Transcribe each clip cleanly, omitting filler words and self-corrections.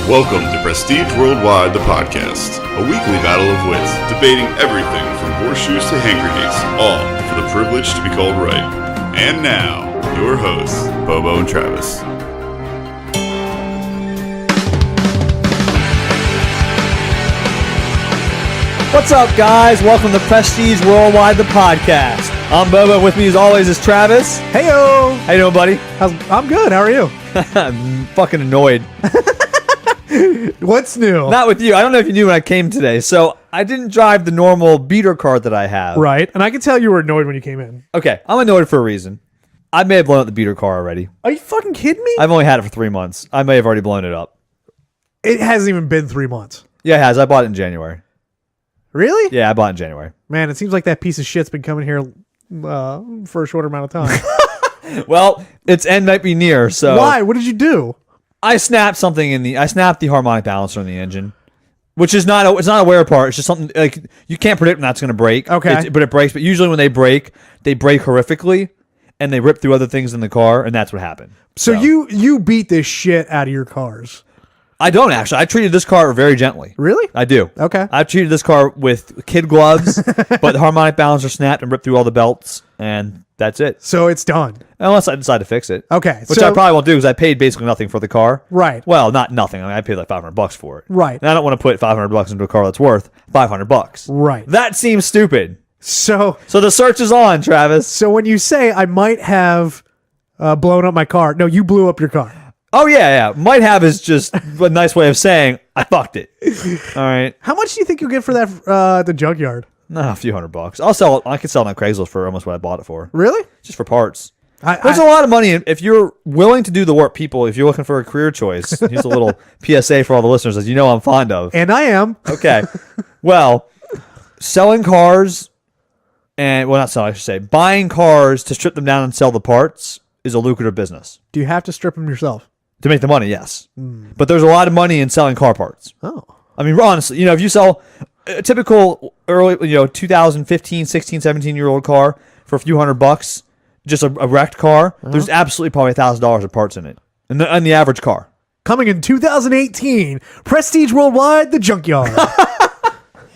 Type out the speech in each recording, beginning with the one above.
Welcome to Prestige Worldwide, the podcast, a weekly battle of wits, debating everything from horseshoes to hand grenades, all for the privilege to be called right. And now, your hosts, Bobo and Travis. What's up, guys? Welcome to Prestige Worldwide, the podcast. I'm Bobo, and with me as always is Travis. Heyo! How you doing, buddy? I'm good. How are you? I'm fucking annoyed. What's new? Not with you. I don't know if you knew when I came today. So I didn't drive the normal beater car that I have. Right, and I can tell you were annoyed when you came in. Okay, I'm annoyed for a reason. I may have blown up the beater car already. Are you fucking kidding me? I've only had it for 3 months. I may have already blown it up. It hasn't even been 3 months. Yeah, it has. I bought it in January. Really? Yeah, I bought it in January. Man, it seems like that piece of shit's been coming here for a short amount of time. Well, its end might be near, so... Why? What did you do? I snapped I snapped the harmonic balancer in the engine, which is it's not a wear part. It's just something like you can't predict when that's going to break. Okay. But it breaks. But usually when they break horrifically and they rip through other things in the car. And that's what happened. So you beat this shit out of your cars. I don't actually. I treated this car very gently. Really? I do. Okay. I treated this car with kid gloves, but the harmonic balancer snapped and ripped through all the belts, and that's it. So it's done. Unless I decide to fix it. Okay. Which I probably won't do because I paid basically nothing for the car. Right. Well, not nothing. I mean, I paid like $500 for it. Right. And I don't want to put $500 into a car that's worth $500. Right. That seems stupid. So the search is on, Travis. So when you say I might have blown up my car, no, you blew up your car. Oh, yeah. Might have is just a nice way of saying I fucked it. All right. How much do you think you'll get for that at the junkyard? No, a few $100. I'll sell it. I could sell it on Craigslist for almost what I bought it for. Really? Just for parts. There's a lot of money. If you're willing to do the work, people, if you're looking for a career choice, here's a little PSA for all the listeners, as you know I'm fond of. And I am. Okay. Well, selling cars not selling, I should say, buying cars to strip them down and sell the parts is a lucrative business. Do you have to strip them yourself? To make the money, yes. But there's a lot of money in selling car parts. Oh. I mean, honestly, if you sell a typical early, 2015, 16, 17-year-old car for a few $100, just a wrecked car, there's absolutely probably $1,000 of parts in it. In the average car. Coming in 2018, Prestige Worldwide, the Junkyard.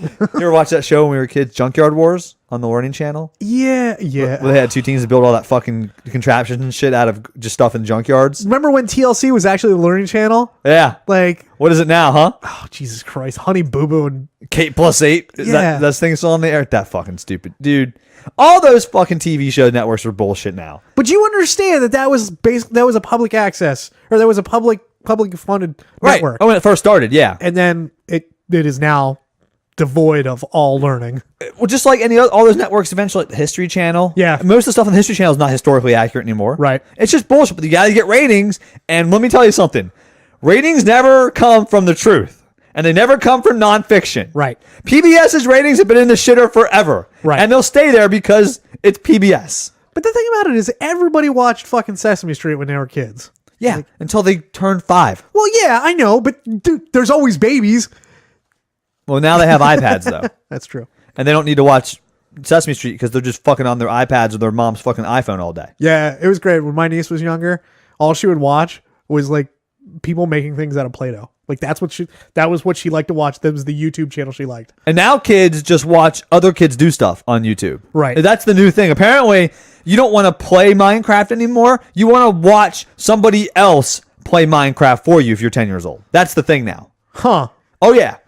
You ever watch that show when we were kids, Junkyard Wars, on the Learning Channel? Yeah. Where they had two teams to build all that fucking contraptions and shit out of just stuff in junkyards. Remember when TLC was actually the Learning Channel? Yeah. Like, what is it now, huh? oh, Jesus Christ. Honey Boo Boo and Kate plus 8? Is Yeah. that thing still on the air? That fucking stupid. Dude, all those fucking TV show networks are bullshit now. But you understand that was a public access, or that was a public funded network. Oh, when it first started, yeah. And then it is now devoid of all learning. Well, just like all those networks eventually, like the History Channel. Yeah. Most of the stuff on the History Channel is not historically accurate anymore. Right. It's just bullshit, but you got to get ratings. And let me tell you something. Ratings never come from the truth. And they never come from nonfiction. Right. PBS's ratings have been in the shitter forever. Right. And they'll stay there because it's PBS. But the thing about it is everybody watched fucking Sesame Street when they were kids. Yeah. Until they turned 5. Well, yeah, I know, but dude, there's always babies. Well, now they have iPads, though. That's true. And they don't need to watch Sesame Street because they're just fucking on their iPads or their mom's fucking iPhone all day. Yeah, it was great. When my niece was younger, all she would watch was like people making things out of Play-Doh. Like that was what she liked to watch. That was the YouTube channel she liked. And now kids just watch other kids do stuff on YouTube. Right. That's the new thing. Apparently, you don't want to play Minecraft anymore. You want to watch somebody else play Minecraft for you if you're 10 years old. That's the thing now. Huh. Oh, yeah.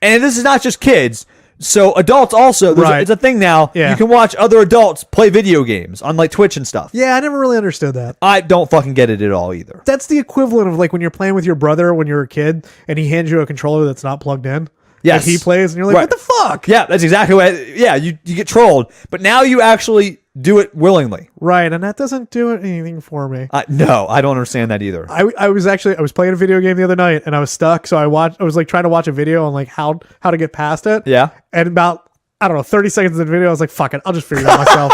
And this is not just kids. So adults also, Right. It's a thing now. Yeah. You can watch other adults play video games on like Twitch and stuff. Yeah, I never really understood that. I don't fucking get it at all either. That's the equivalent of like when you're playing with your brother when you're a kid and he hands you a controller that's not plugged in. Yes. And he plays and you're like, Right. what the fuck? Yeah, that's exactly what. You get trolled. But now you actually do it willingly. Right, and that doesn't do anything for me. No, I don't understand that either. I was playing a video game the other night and I was stuck, so I was like trying to watch a video on like how to get past it. Yeah. And about 30 seconds of the video, I was like, fuck it, I'll just figure it out myself.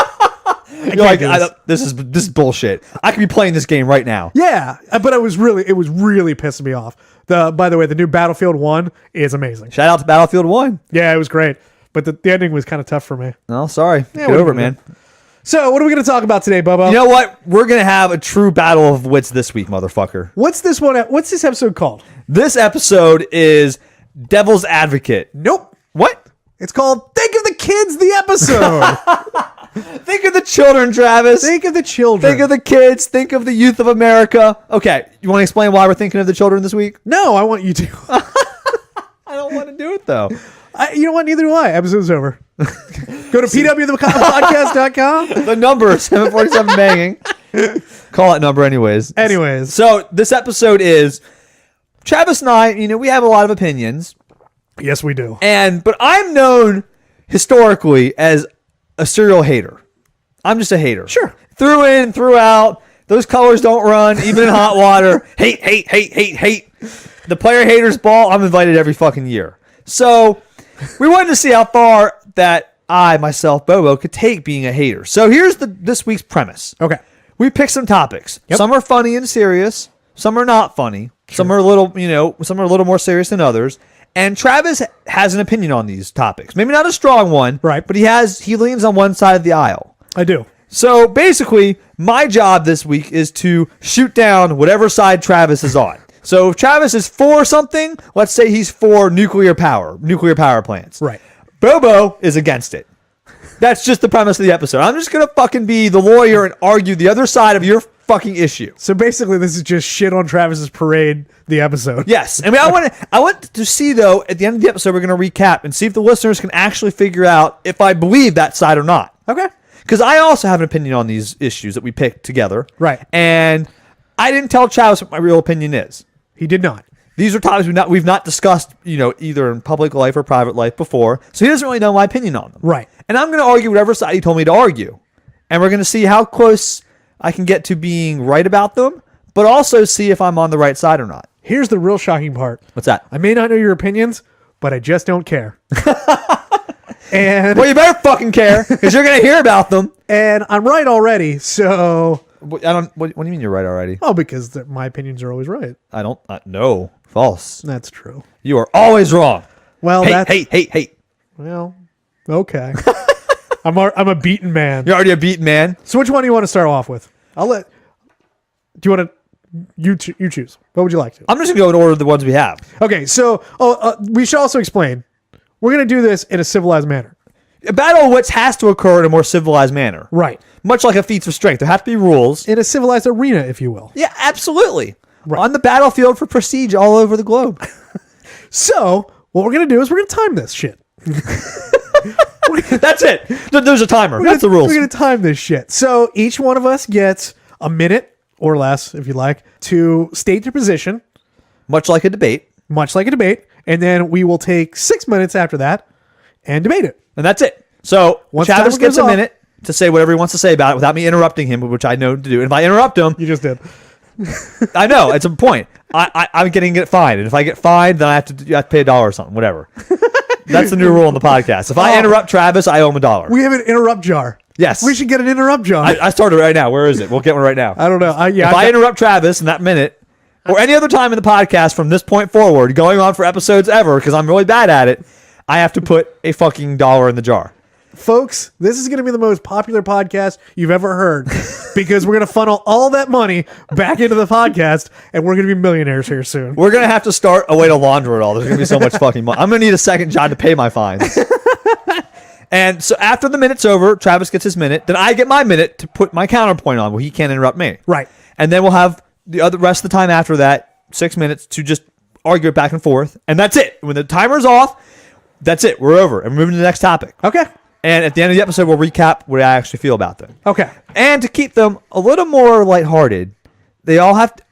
You're like, this is bullshit. I could be playing this game right now. Yeah, but it was really pissing me off. By the way, the new Battlefield 1 is amazing. Shout out to Battlefield 1. Yeah, it was great. But the ending was kind of tough for me. No, sorry. Yeah, Get over it, man. So, what are we going to talk about today, Bobo? You know what? We're going to have a true battle of wits this week, motherfucker. What's this one? What's this episode called? This episode is Devil's Advocate. Nope. What? It's called Think of the Kids, the episode. Think of the children, Travis. Think of the children. Think of the kids. Think of the youth of America. Okay, you want to explain why we're thinking of the children this week? No, I want you to. I don't want to do it, though. You know what? Neither do I. Episode's over. Go to pwthepodcast.com. The number is 747 banging. Call that number anyways. So this episode is Travis and I, we have a lot of opinions. Yes, we do. But I'm known historically as a serial hater. I'm just a hater. Sure. Through in, through out. Those colors don't run, even in hot water. Hate, hate, hate, hate, hate. The player haters ball, I'm invited every fucking year. So we wanted to see how far that I, myself, Bobo, could take being a hater. So here's this week's premise. Okay. We picked some topics. Yep. Some are funny and serious. Some are not funny. Sure. Some are a little more serious than others. And Travis has an opinion on these topics. Maybe not a strong one, right? But he leans on one side of the aisle. I do. So basically, my job this week is to shoot down whatever side Travis is on. So if Travis is for something, let's say he's for nuclear power plants. Right. Bobo is against it. That's just the premise of the episode. I'm just going to fucking be the lawyer and argue the other side of your fucking issue. So basically, this is just shit on Travis's parade, the episode. Yes. I mean, I want to see, though, at the end of the episode, we're going to recap and see if the listeners can actually figure out if I believe that side or not. Okay. Because I also have an opinion on these issues that we picked together. Right. And I didn't tell Travis what my real opinion is. He did not. These are topics we've not discussed, either in public life or private life before. So he doesn't really know my opinion on them. Right. And I'm going to argue whatever side he told me to argue. And we're going to see how close I can get to being right about them, but also see if I'm on the right side or not. Here's the real shocking part. What's that? I may not know your opinions, but I just don't care. And well, you better fucking care, because you're going to hear about them. And I'm right already, so... What do you mean you're right already? Oh, because my opinions are always right. I don't... no. False. That's true. You are always wrong. Well, hate. Well, okay. I'm a beaten man. You're already a beaten man. So which one do you want to start off with? Do you want to... You choose. What would you like to? I'm just going to go in order of the ones we have. Okay, so we should also explain. We're going to do this in a civilized manner. A battle of wits has to occur in a more civilized manner. Right. Much like a feats of strength. There have to be rules. In a civilized arena, if you will. Yeah, absolutely. Right. On the battlefield for prestige all over the globe. So, what we're going to do is we're going to time this shit. That's it. There's a timer. That's the rules. We're going to time this shit. So, each one of us gets a minute or less, if you like, to state their position. Much like a debate. And then we will take 6 minutes after that and debate it. And that's it. So, Once Travis timer gets goes a off- minute to say whatever he wants to say about it without me interrupting him, which I know to do. And if I interrupt him, You just did. I know, it's a point. I'm getting it fined. And if I get fined, then you have to pay $1 or something, whatever. That's the new rule in the podcast. If I interrupt Travis, I owe him $1. We have an interrupt jar. Yes. We should get an interrupt jar. I started right now. Where is it? We'll get one right now. I don't know. If I interrupt Travis in that minute, or any other time in the podcast from this point forward, going on for episodes ever, because I'm really bad at it, I have to put a fucking $1 in the jar. Folks, this is going to be the most popular podcast you've ever heard because we're going to funnel all that money back into the podcast and we're going to be millionaires here soon. We're going to have to start a way to launder it all. There's going to be so much fucking money. I'm going to need a second job to pay my fines. And so after the minute's over, Travis gets his minute. Then I get my minute to put my counterpoint on. Well, he can't interrupt me. Right. And then we'll have the rest of the time after that, 6 minutes, to just argue it back and forth. And that's it. When the timer's off, that's it. We're over. And we're moving to the next topic. Okay. And at the end of the episode, we'll recap what I actually feel about them. Okay. And to keep them a little more lighthearted,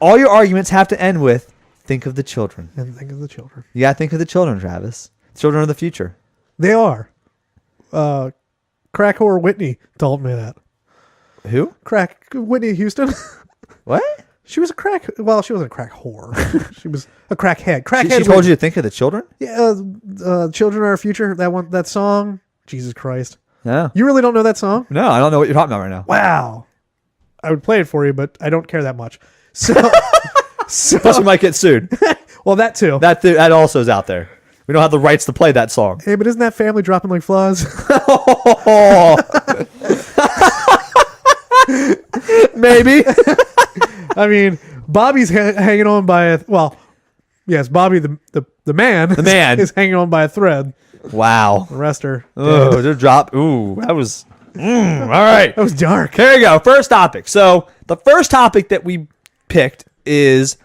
all your arguments have to end with, think of the children. And think of the children. You got to think of the children, Travis. Children of the future. They are. Crack whore Whitney told me that. Who? Whitney Houston. What? She was a crack. Well, she wasn't a crack whore. She was a crackhead. She told you to think of the children? Yeah. Children are our future. That song. Jesus Christ. No. You really don't know that song? No, I don't know what you're talking about right now. Wow. I would play it for you, but I don't care that much. So, Plus, we might get sued. well, that too. That also is out there. We don't have the rights to play that song. Hey, but isn't that family dropping like flies? Maybe. I mean, Bobby's hanging on by a yes, Bobby the man. The man is hanging on by a thread. Wow. The rest are Oh, the drop. Ooh, that was. All right. that was dark. Here you go. First topic. So the first topic that we picked is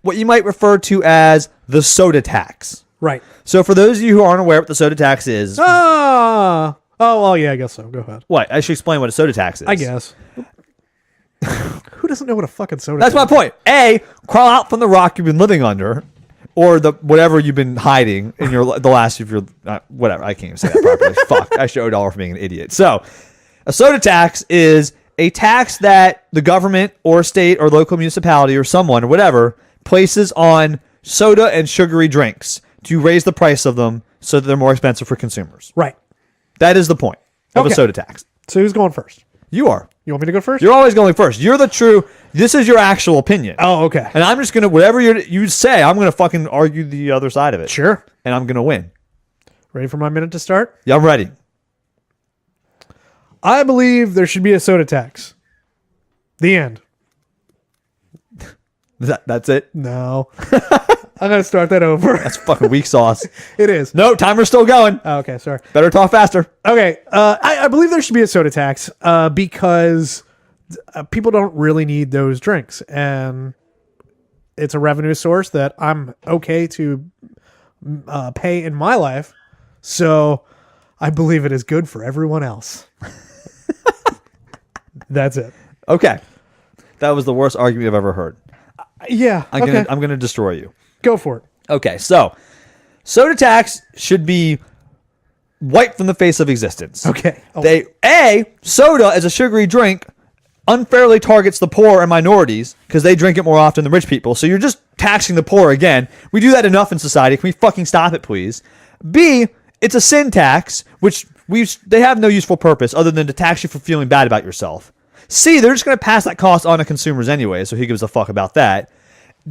what you might refer to as the soda tax. Right. So for those of you who aren't aware what the soda tax is, Oh, well, yeah, I guess so. Go ahead. what? I should explain what a soda tax is. I guess. Who doesn't know what a fucking soda That's my tax is? point. A, crawl out from the rock you've been living under, or the whatever you've been hiding in the last of your whatever. I can't even say that properly. Fuck. I should owe $1 for being an idiot. So, a soda tax is a tax that the government or state or local municipality or someone or whatever places on soda and sugary drinks to raise the price of them so that they're more expensive for consumers. Right. That is the point of Okay. a soda tax. So who's going first? You are. You want me to go first? You're always going first. You're the true. This is your actual opinion. Oh, okay. And I'm just going to, whatever you say, I'm going to fucking argue the other side of it. Sure. And I'm going to win. Ready for my minute to start? Yeah, I'm ready. I believe there should be a soda tax. The end. That's it. No. I'm going to start that over. That's fucking weak sauce. It is. No, timer's still going. Oh, okay, sorry. Better talk faster. Okay, I believe there should be a soda tax because people don't really need those drinks. And it's a revenue source that I'm okay to pay in my life. So I believe it is good for everyone else. That's it. Okay. That was the worst argument I've ever heard. Yeah. I'm gonna destroy you. Go for it. Okay, so soda tax should be wiped from the face of existence. Okay. Soda as a sugary drink unfairly targets the poor and minorities because they drink it more often than rich people. So you're just taxing the poor again. We do that enough in society. Can we fucking stop it, please? B, it's a sin tax, which they have no useful purpose other than to tax you for feeling bad about yourself. C, they're just going to pass that cost on to consumers anyway, so who gives a fuck about that?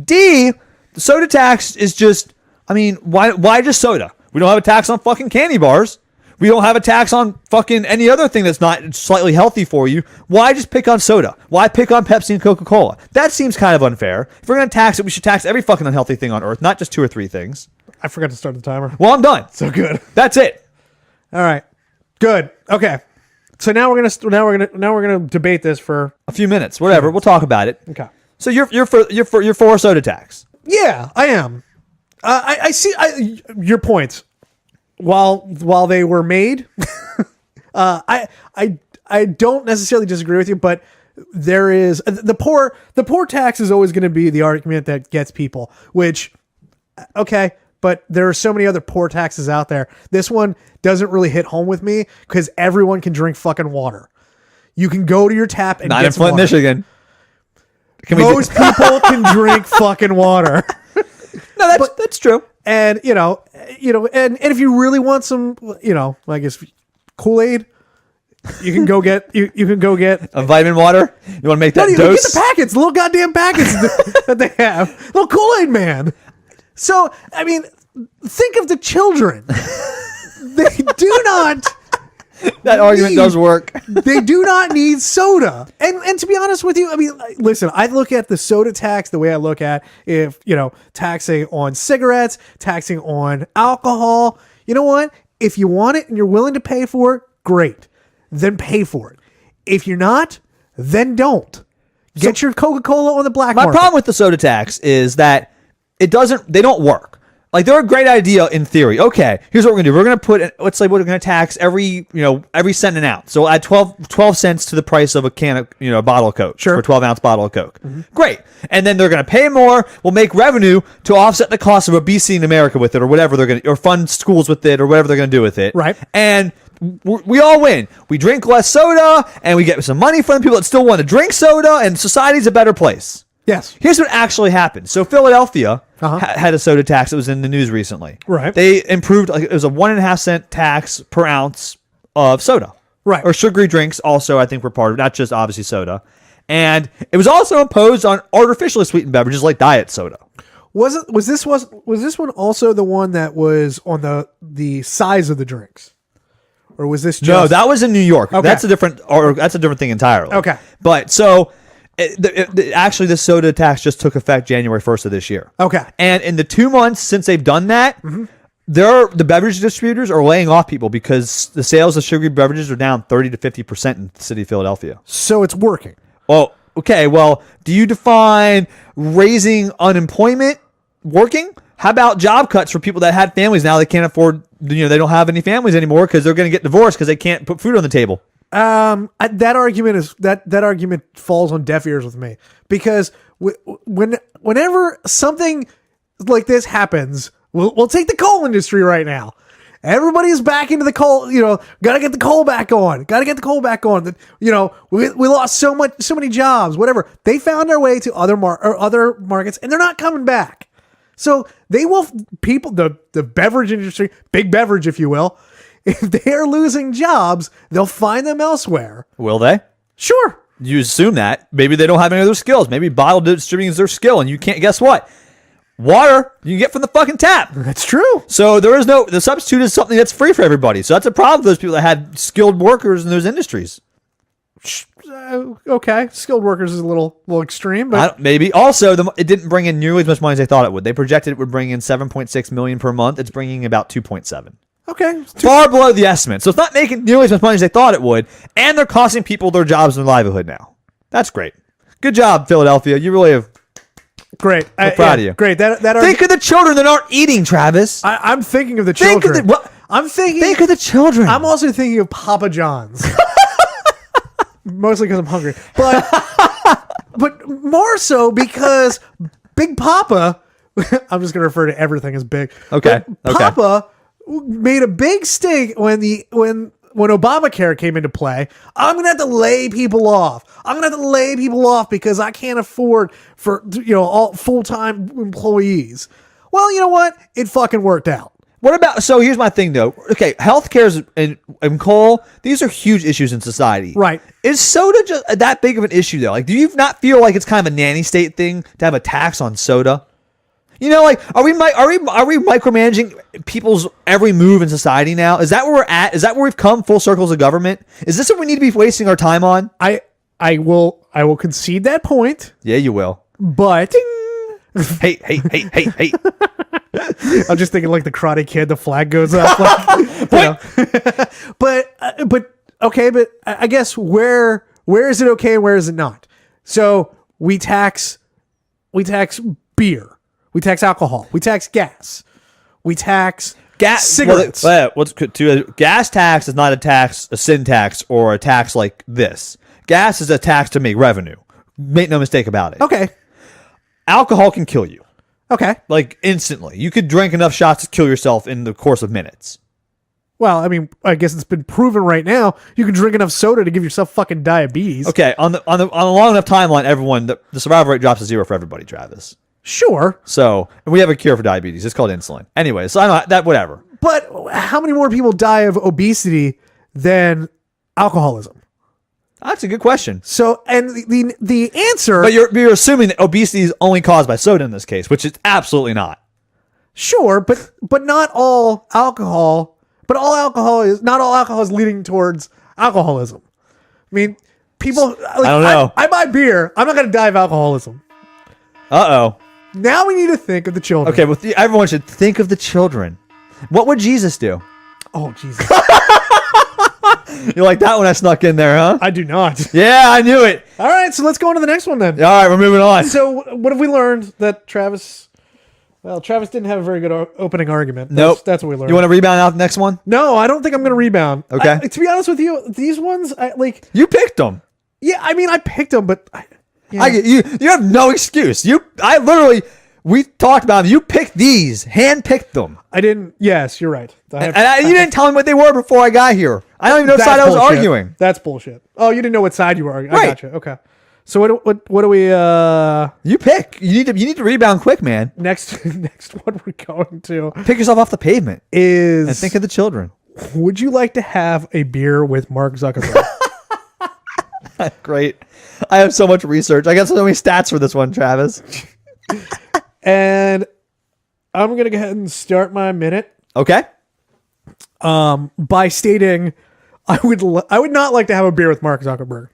D, the soda tax is just, I mean, why just soda? We don't have a tax on fucking candy bars. We don't have a tax on fucking any other thing that's not slightly healthy for you. Why just pick on soda? Why pick on Pepsi and Coca-Cola? That seems kind of unfair. If we're going to tax it, we should tax every fucking unhealthy thing on earth, not just 2 or 3 things. I forgot to start the timer. Well, I'm done. So good. That's it. All right. Good. Okay. So now we're gonna debate this for A few minutes, whatever. We'll talk about it. okay. So you're for a soda tax. Yeah, I am. I see your points. While they were made, I don't necessarily disagree with you, but there is the poor tax is always going to be the argument that gets people. Which, okay, but there are so many other poor taxes out there. This one doesn't really hit home with me because everyone can drink fucking water. You can go to your tap and Not get in some Flint, water. Michigan. Most people can drink fucking water. No, that's true. And and if you really want some, I guess Kool-Aid, you can go get you can go get A vitamin water. You want to make that you get dose? the packets, the little goddamn packets that they have, little Kool-Aid man. So I mean, think of the children. They do not. That argument does work. They do not need soda. And to be honest with you, I mean, listen, I look at the soda tax the way I look at if, taxing on cigarettes, taxing on alcohol. You know what? If you want it and you're willing to pay for it, great. Then pay for it. If you're not, then don't. Get your Coca-Cola on the black My market. problem with the soda tax is that they don't work. Like, they're a great idea in theory. Okay, here's what we're gonna do. We're gonna put, let's say we're gonna tax every cent an ounce. So add 12 cents to the price of a can of, a bottle of Coke. Sure. For a 12-ounce bottle of Coke. Mm-hmm. Great. And then they're gonna pay more. We'll make revenue to offset the cost of obesity in America with it, or whatever or fund schools with it, or whatever they're gonna do with it. Right. And we all win. We drink less soda, and we get some money from the people that still want to drink soda, and society's a better place. Yes. Here's what actually happened. So Philadelphia had a soda tax that was in the news recently. Right. They improved, it was a 1.5 cent tax per ounce of soda. Right. Or sugary drinks also, I think, were part of it, not just obviously soda. And it was also imposed on artificially sweetened beverages like diet soda. Was this one also the one that was on the size of the drinks? or was this just... No, that was in New York. Okay. That's a different thing entirely. Okay. But so actually the soda tax just took effect January 1st of this year. Okay. And in the 2 months since they've done that, the beverage distributors are laying off people because the sales of sugary beverages are down 30 to 50% in the city of Philadelphia. So it's working. Oh, okay. Well, do you define raising unemployment working? How about job cuts for people that had families now they can't afford, they don't have any families anymore because they're going to get divorced because they can't put food on the table. That argument falls on deaf ears with me because whenever something like this happens, we'll take the coal industry right now. Everybody's back into the coal, gotta get the coal back on. We lost so many jobs, whatever. They found their way to other markets and they're not coming back. So they will, the beverage industry, big beverage, if you will, if they are losing jobs, they'll find them elsewhere. Will they? Sure. You assume that. Maybe they don't have any other skills. Maybe bottle distributing is their skill and you can't, guess what? Water you can get from the fucking tap. That's true. So the substitute is something that's free for everybody. So that's a problem for those people that had skilled workers in those industries. Okay, skilled workers is a little extreme, but maybe. Also, it didn't bring in nearly as much money as they thought it would. They projected it would bring in $7.6 million per month. It's bringing about 2.7. Okay, far below the estimate. So it's not making nearly as much money as they thought it would, and they're costing people their jobs and their livelihood now. That's great. Good job, Philadelphia. You really have. Great. I'm proud of you. Great. Think of the children that aren't eating, Travis. I'm thinking of the children. Think of the children. I'm also thinking of Papa John's. Mostly because I'm hungry. But more so because Big Papa, I'm just going to refer to everything as big. Okay. Papa made a big stink when Obamacare came into play. I'm going to have to lay people off. Because I can't afford for all full-time employees. Well, you know what? It fucking worked out. What about, so here's my thing though. Okay, healthcare and coal, these are huge issues in society. Right. Is soda just that big of an issue though? Like, do you not feel like it's kind of a nanny state thing to have a tax on soda? Are we micromanaging people's every move in society now? Is that where we're at? Is that where we've come full circles of government? Is this what we need to be wasting our time on? I will concede that point. Yeah, you will. But hey. I'm just thinking like the Karate Kid, the flag goes up. But okay, but I guess where is it okay and where is it not? So we tax beer, we tax alcohol, we tax gas, we tax cigarettes. Gas tax is not a sin tax or a tax like this. Gas is a tax to make revenue. Make no mistake about it. Okay. Alcohol can kill you. Okay. Like instantly. You could drink enough shots to kill yourself in the course of minutes. Well, I mean, I guess it's been proven right now. You can drink enough soda to give yourself fucking diabetes. Okay, on a long enough timeline, everyone the survival rate drops to 0 for everybody, Travis. Sure. So, and we have a cure for diabetes. It's called insulin. Anyway, so I know that whatever. But how many more people die of obesity than alcoholism? That's a good question. So, and the answer... But you're assuming that obesity is only caused by soda in this case, which it's absolutely not. Sure, but not all alcohol... But not all alcohol is leading towards alcoholism. I mean, people... Like, I don't know. I buy beer. I'm not going to die of alcoholism. Uh-oh. Now we need to think of the children. Okay, well, everyone should think of the children. What would Jesus do? Oh, Jesus. You like that one I snuck in there, huh? I do not. Yeah, I knew it. All right, so let's go on to the next one then. All right, we're moving on. So what have we learned? That Travis didn't have a very good opening argument. Nope. That's what we learned. You want to rebound out the next one? No, I don't think I'm going to rebound. Okay. To be honest with you, these ones, You picked them. Yeah, I mean, I picked them, but... You have no excuse. We talked about them. You picked these. Hand-picked them. I didn't... Yes, you're right. You didn't tell me what they were before I got here. I don't even know what side I was arguing. That's bullshit. Oh, you didn't know what side you were arguing. Right. I got you. Okay. So what do we... You pick. You need to rebound quick, man. Next one we're going to... Pick yourself off the pavement. And think of the children. Would you like to have a beer with Mark Zuckerberg? Great. I have so much research. I got so many stats for this one, Travis. And I'm going to go ahead and start my minute. Okay. By stating I would not like to have a beer with Mark Zuckerberg.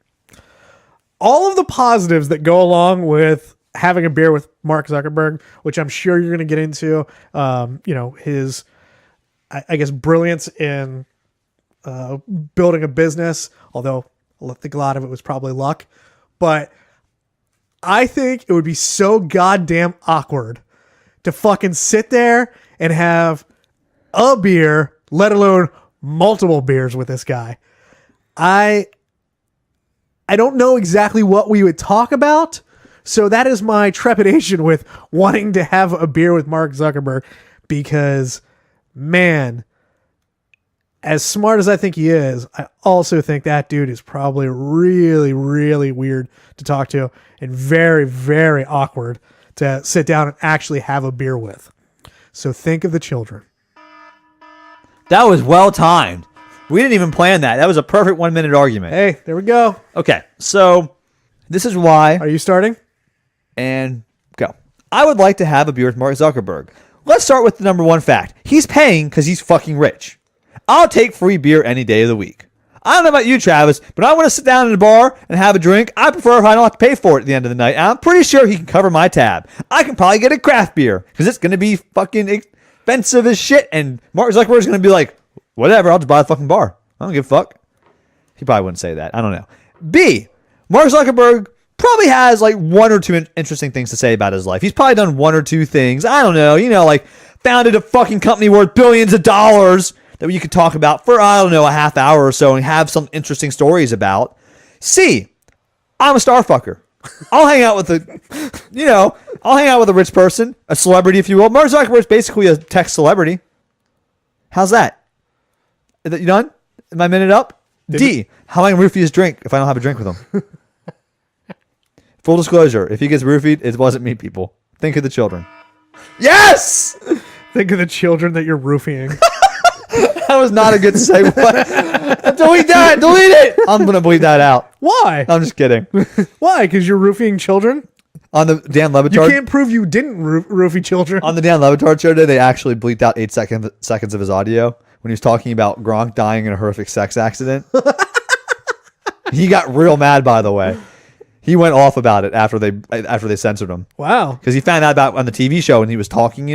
All of the positives that go along with having a beer with Mark Zuckerberg, which I'm sure you're going to get into, his, I guess, brilliance in building a business, although I think a lot of it was probably luck. But I think it would be so goddamn awkward to fucking sit there and have a beer, let alone multiple beers with this guy. I don't know exactly what we would talk about, so that is my trepidation with wanting to have a beer with Mark Zuckerberg, because, man, as smart as I think he is, I also think that dude is probably really, really weird to talk to and very, very awkward to sit down and actually have a beer with. So think of the children. That was well timed. We didn't even plan that. That was a perfect 1 minute argument. Hey, there we go. Okay, so this is why. Are you starting? And go. I would like to have a beer with Mark Zuckerberg. Let's start with the number one fact. He's paying because he's fucking rich. I'll take free beer any day of the week. I don't know about you, Travis, but I want to sit down in a bar and have a drink. I prefer if I don't have to pay for it at the end of the night. And I'm pretty sure he can cover my tab. I can probably get a craft beer because it's going to be fucking expensive as shit. And Mark Zuckerberg's going to be like, whatever, I'll just buy the fucking bar. I don't give a fuck. He probably wouldn't say that. I don't know. B, Mark Zuckerberg probably has like one or two interesting things to say about his life. He's probably done one or two things. I don't know. Like founded a fucking company worth billions of dollars that you could talk about for, I don't know, a half hour or so and have some interesting stories about. C, I'm a star fucker. I'll hang out with I'll hang out with a rich person, a celebrity, if you will. Mark Zuckerberg's basically a tech celebrity. How's that? Is that you done? Am I minute up? D, how am I going to roofie his drink if I don't have a drink with him? Full disclosure, if he gets roofied, it wasn't me, people. Think of the children. Yes! Think of the children that you're roofing. That was not a good segue. Delete that. Delete it. I'm going to bleep that out. Why? I'm just kidding. Why? Because you're roofing children? On the Dan Le You Batard, can't prove you didn't roofie children. on the Dan Le Batard show today, they actually bleeped out 8 seconds of his audio when he was talking about Gronk dying in a horrific sex accident. He got real mad, by the way. He went off about it after they censored him. Wow. Because he found out about on the TV show and he was talking,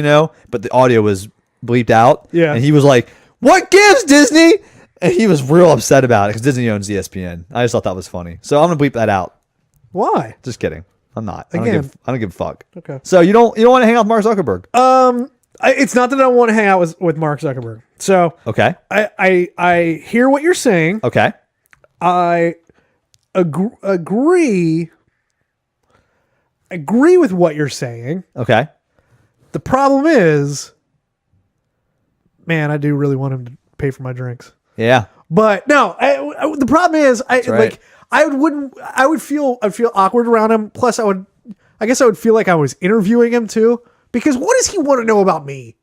but the audio was bleeped out. Yeah. And he was like, "What gives, Disney?" And he was real upset about it because Disney owns ESPN. I just thought that was funny. So I'm going to bleep that out. Why? Just kidding. I'm not. Again. I don't give a fuck. Okay. So you don't want to hang out with Mark Zuckerberg? It's not that I don't want to hang out with Mark Zuckerberg. So Okay. I hear what you're saying. Okay. I agree with what you're saying. Okay. The problem is, man, I do really want him to pay for my drinks. Yeah. But no, the problem is, right. I would feel awkward around him. Plus, I guess I would feel like I was interviewing him too. Because what does he want to know about me?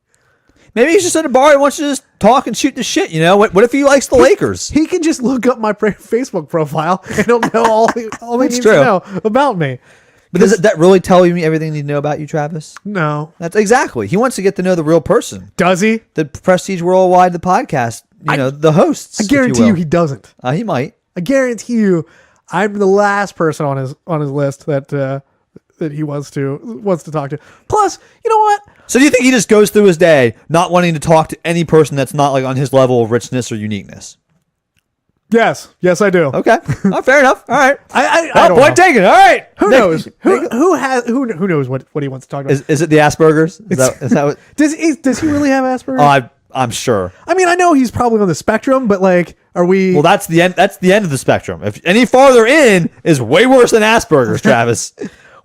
Maybe he's just at a bar and wants to just talk and shoot the shit. What if he likes the Lakers? He can just look up my Facebook profile and he'll know all he needs to know about me. But does that really tell you everything you need to know about you, Travis? No. That's exactly. He wants to get to know the real person. Does he? The Prestige Worldwide, the podcast, the hosts. I guarantee you he doesn't. He might. I guarantee you I'm the last person on his list that he wants to talk to. Plus, you know what? So do you think he just goes through his day not wanting to talk to any person that's not like on his level of richness or uniqueness? Yes, I do. Okay. Fair enough. All right. I don't point know. taken. All right. Who knows? Who knows what he wants to talk about? Is it the Asperger's? Is that what? Does he really have Asperger's? I'm sure. I mean, I know he's probably on the spectrum, but like, are we? Well, that's the end. That's the end of the spectrum. If any farther in is way worse than Asperger's, Travis.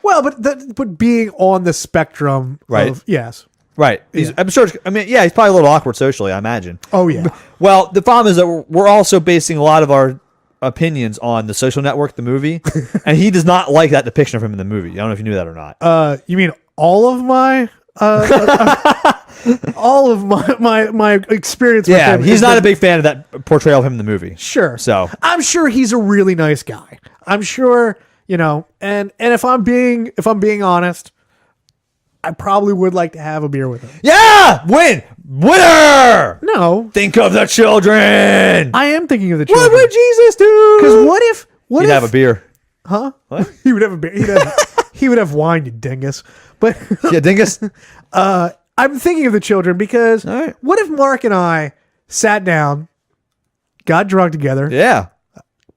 Well, but being on the spectrum, right? Yes, right. I'm sure. He's probably a little awkward socially, I imagine. Oh yeah. Well, the problem is that we're also basing a lot of our opinions on The Social Network, the movie, and he does not like that depiction of him in the movie. I don't know if you knew that or not. You mean all of my my experience with him? Yeah, he's not a big fan of that portrayal of him in the movie. Sure. So I'm sure he's a really nice guy. I'm sure, and if I'm being honest, I probably would like to have a beer with him. Yeah, winner. No, Think of the children. I am thinking of the children. What would Jesus do? Because what He'd if have a beer. Huh? What? He would have a beer. He would have wine, you dingus. But Yeah, dingus. I'm thinking of the children because All right. what if Mark and I sat down, got drunk together? Yeah.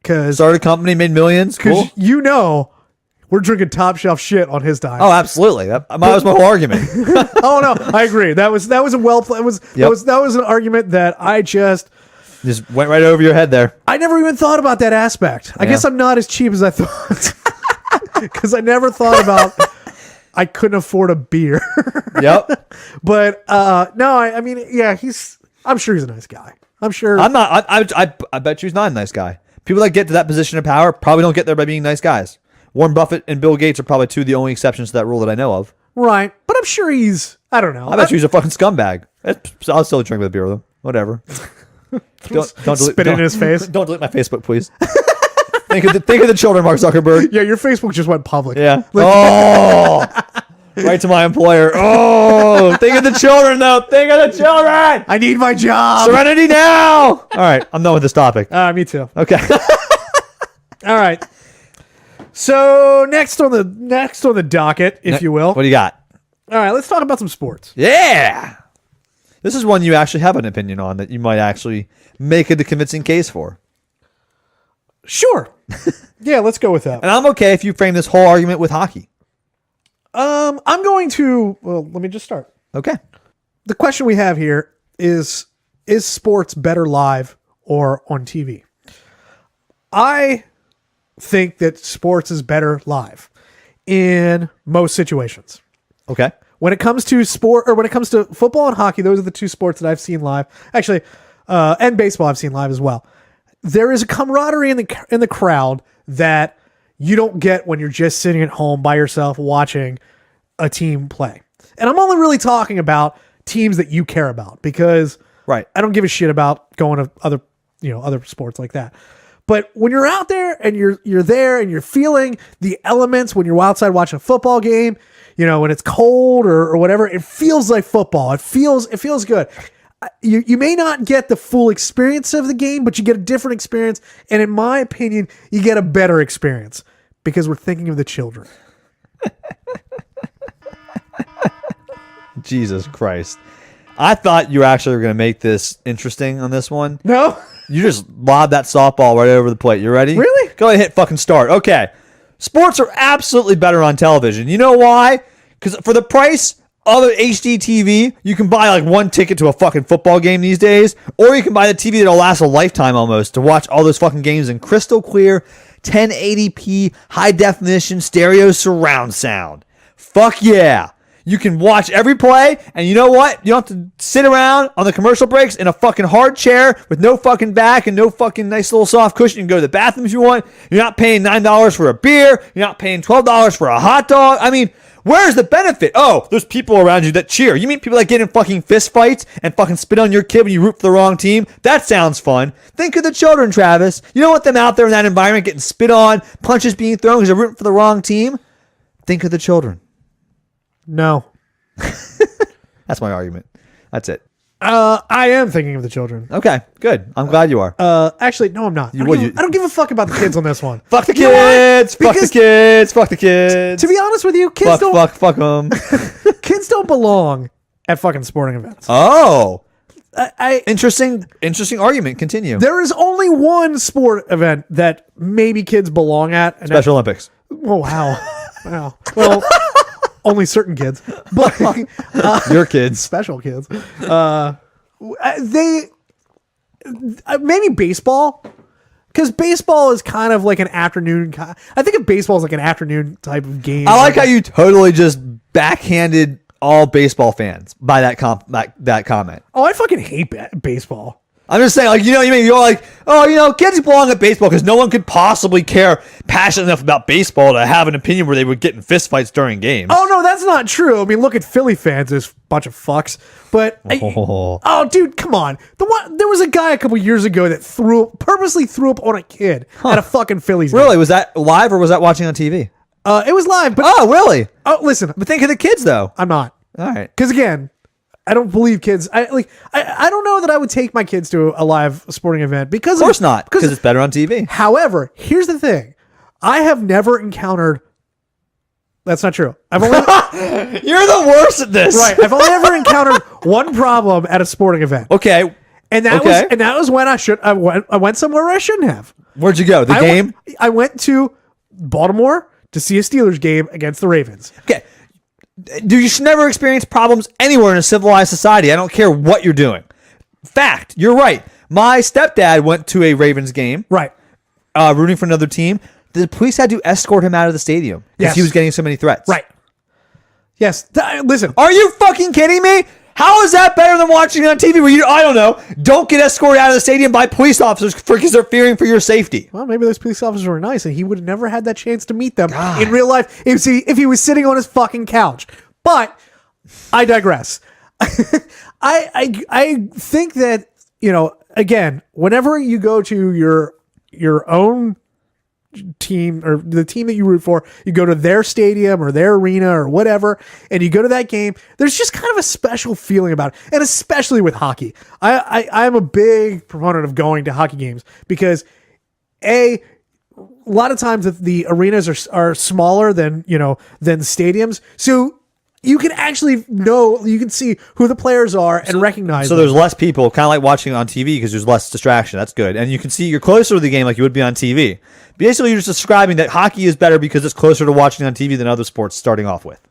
Because Started a company, made millions. Cool. we're drinking top shelf shit on his time. Oh, absolutely. That was my whole argument. Oh no, I agree. That was a well played. Yep. That was an argument that I Just went right over your head there. I never even thought about that aspect. I Yeah. guess I'm not as cheap as I thought because I never thought about I couldn't afford a beer. Yep. But no, I mean, yeah, I'm sure he's a nice guy. I'm sure. I'm not. I bet you he's not a nice guy. People that get to that position of power probably don't get there by being nice guys. Warren Buffett and Bill Gates are probably two of the only exceptions to that rule that I know of. Right. But I'm sure I don't know. I bet you he's a fucking scumbag. I'll still drink with a beer with him. Whatever. don't spit in his face. Don't delete my Facebook, please. think of the children, Mark Zuckerberg. Yeah, your Facebook just went public. Yeah. Oh, right to my employer. Oh, think of the children, though. Think of the children. I need my job. Serenity now. All right, I'm done with this topic. Me too. Okay. All right. So next on the docket, if you will. What do you got? All right, let's talk about some sports. Yeah. This is one you actually have an opinion on that you might actually make a convincing case for. Sure. Yeah, let's go with that. And I'm okay if you frame this whole argument with hockey. I'm going to. Well, let me just start. Okay. The question we have here is sports better live or on TV? I think that sports is better live in most situations. Okay. When it comes to when it comes to football and hockey, those are the two sports that I've seen live. Actually, and baseball I've seen live as well. There is a camaraderie in the crowd that you don't get when you're just sitting at home by yourself watching a team play. And I'm only really talking about teams that you care about because Right. I don't give a shit about going to other sports like that. But when you're out there and you're there and you're feeling the elements when you're outside watching a football game, when it's cold or whatever, it feels like football. It feels good. You may not get the full experience of the game, but you get a different experience. And in my opinion, you get a better experience because we're thinking of the children. Jesus Christ. I thought you actually were going to make this interesting on this one. No? You just lobbed that softball right over the plate. You ready? Really? Go ahead, hit fucking start. Okay. Sports are absolutely better on television. You know why? Because for the price of an HD TV, you can buy like one ticket to a fucking football game these days, or you can buy the TV that'll last a lifetime almost to watch all those fucking games in crystal clear, 1080p, high definition, stereo surround sound. Fuck yeah. You can watch every play, and you know what? You don't have to sit around on the commercial breaks in a fucking hard chair with no fucking back and no fucking nice little soft cushion. You can go to the bathroom if you want. You're not paying $9 for a beer. You're not paying $12 for a hot dog. I mean, where's the benefit? Oh, there's people around you that cheer. You mean people that get in fucking fist fights and fucking spit on your kid when you root for the wrong team? That sounds fun. Think of the children, Travis. You don't want them out there in that environment getting spit on, punches being thrown because they're rooting for the wrong team. Think of the children. No. That's my argument. That's it. I am thinking of the children. Okay, good. I'm glad you are. Actually, no, I'm not. I would, don't give a fuck about the kids on this one. Fuck the You know what? kids. Fuck the Because kids. Fuck the kids. To be honest with you, kids fuck them. kids don't belong at fucking sporting events. Oh, I interesting argument. Continue. There is only one sport event that maybe kids belong at. And Special Olympics. Oh, wow. Wow. Well, only certain kids. But Your kids. special kids. They maybe baseball. Because baseball is kind of like an afternoon. I think of baseball as like an afternoon type of game. I like how you totally just backhanded all baseball fans by that comment. Oh, I fucking hate baseball. I'm just saying, like, you're like, oh, kids belong at baseball because no one could possibly care passionate enough about baseball to have an opinion where they would get in fistfights during games. Oh, no, that's not true. I mean, look at Philly fans, this bunch of fucks. But, oh, dude, come on. There was a guy a couple years ago that purposely threw up on a kid at a fucking Phillies game. Really? Was that live or was that watching on TV? It was live, but Oh, really? listen, But think of the kids, though. I'm not. All right. Because again, I don't believe kids. I don't know that I would take my kids to a live sporting event because Of course not, because it's better on TV. However, here's the thing: I have never encountered. That's not true. I've only You're the worst at this. right. I've only ever encountered one problem at a sporting event, Okay. and that was when I went somewhere I shouldn't have. Where'd you go? The game? I went to Baltimore to see a Steelers game against the Ravens. Okay. Dude, you should never experience problems anywhere in a civilized society. I don't care what you're doing. Fact. You're right. My stepdad went to a Ravens game. Right. Rooting for another team. The police had to escort him out of the stadium because he was getting so many threats. Right. Yes. Listen. Are you fucking kidding me? How is that better than watching it on TV where I don't know, don't get escorted out of the stadium by police officers because they're fearing for your safety? Well, maybe those police officers were nice and he would have never had that chance to meet them in real life if he was sitting on his fucking couch. But I digress. I think that, again, whenever you go to your own team or the team that you root for, you go to their stadium or their arena or whatever, and you go to that game, there's just kind of a special feeling about it. And especially with hockey. I'm a big proponent of going to hockey games because a lot of times the arenas are smaller than stadiums. So you can actually you can see who the players are and recognize them. So there's less people, kind of like watching it on TV because there's less distraction. That's good. And you can see you're closer to the game like you would be on TV. Basically, you're just describing that hockey is better because it's closer to watching on TV than other sports starting off with.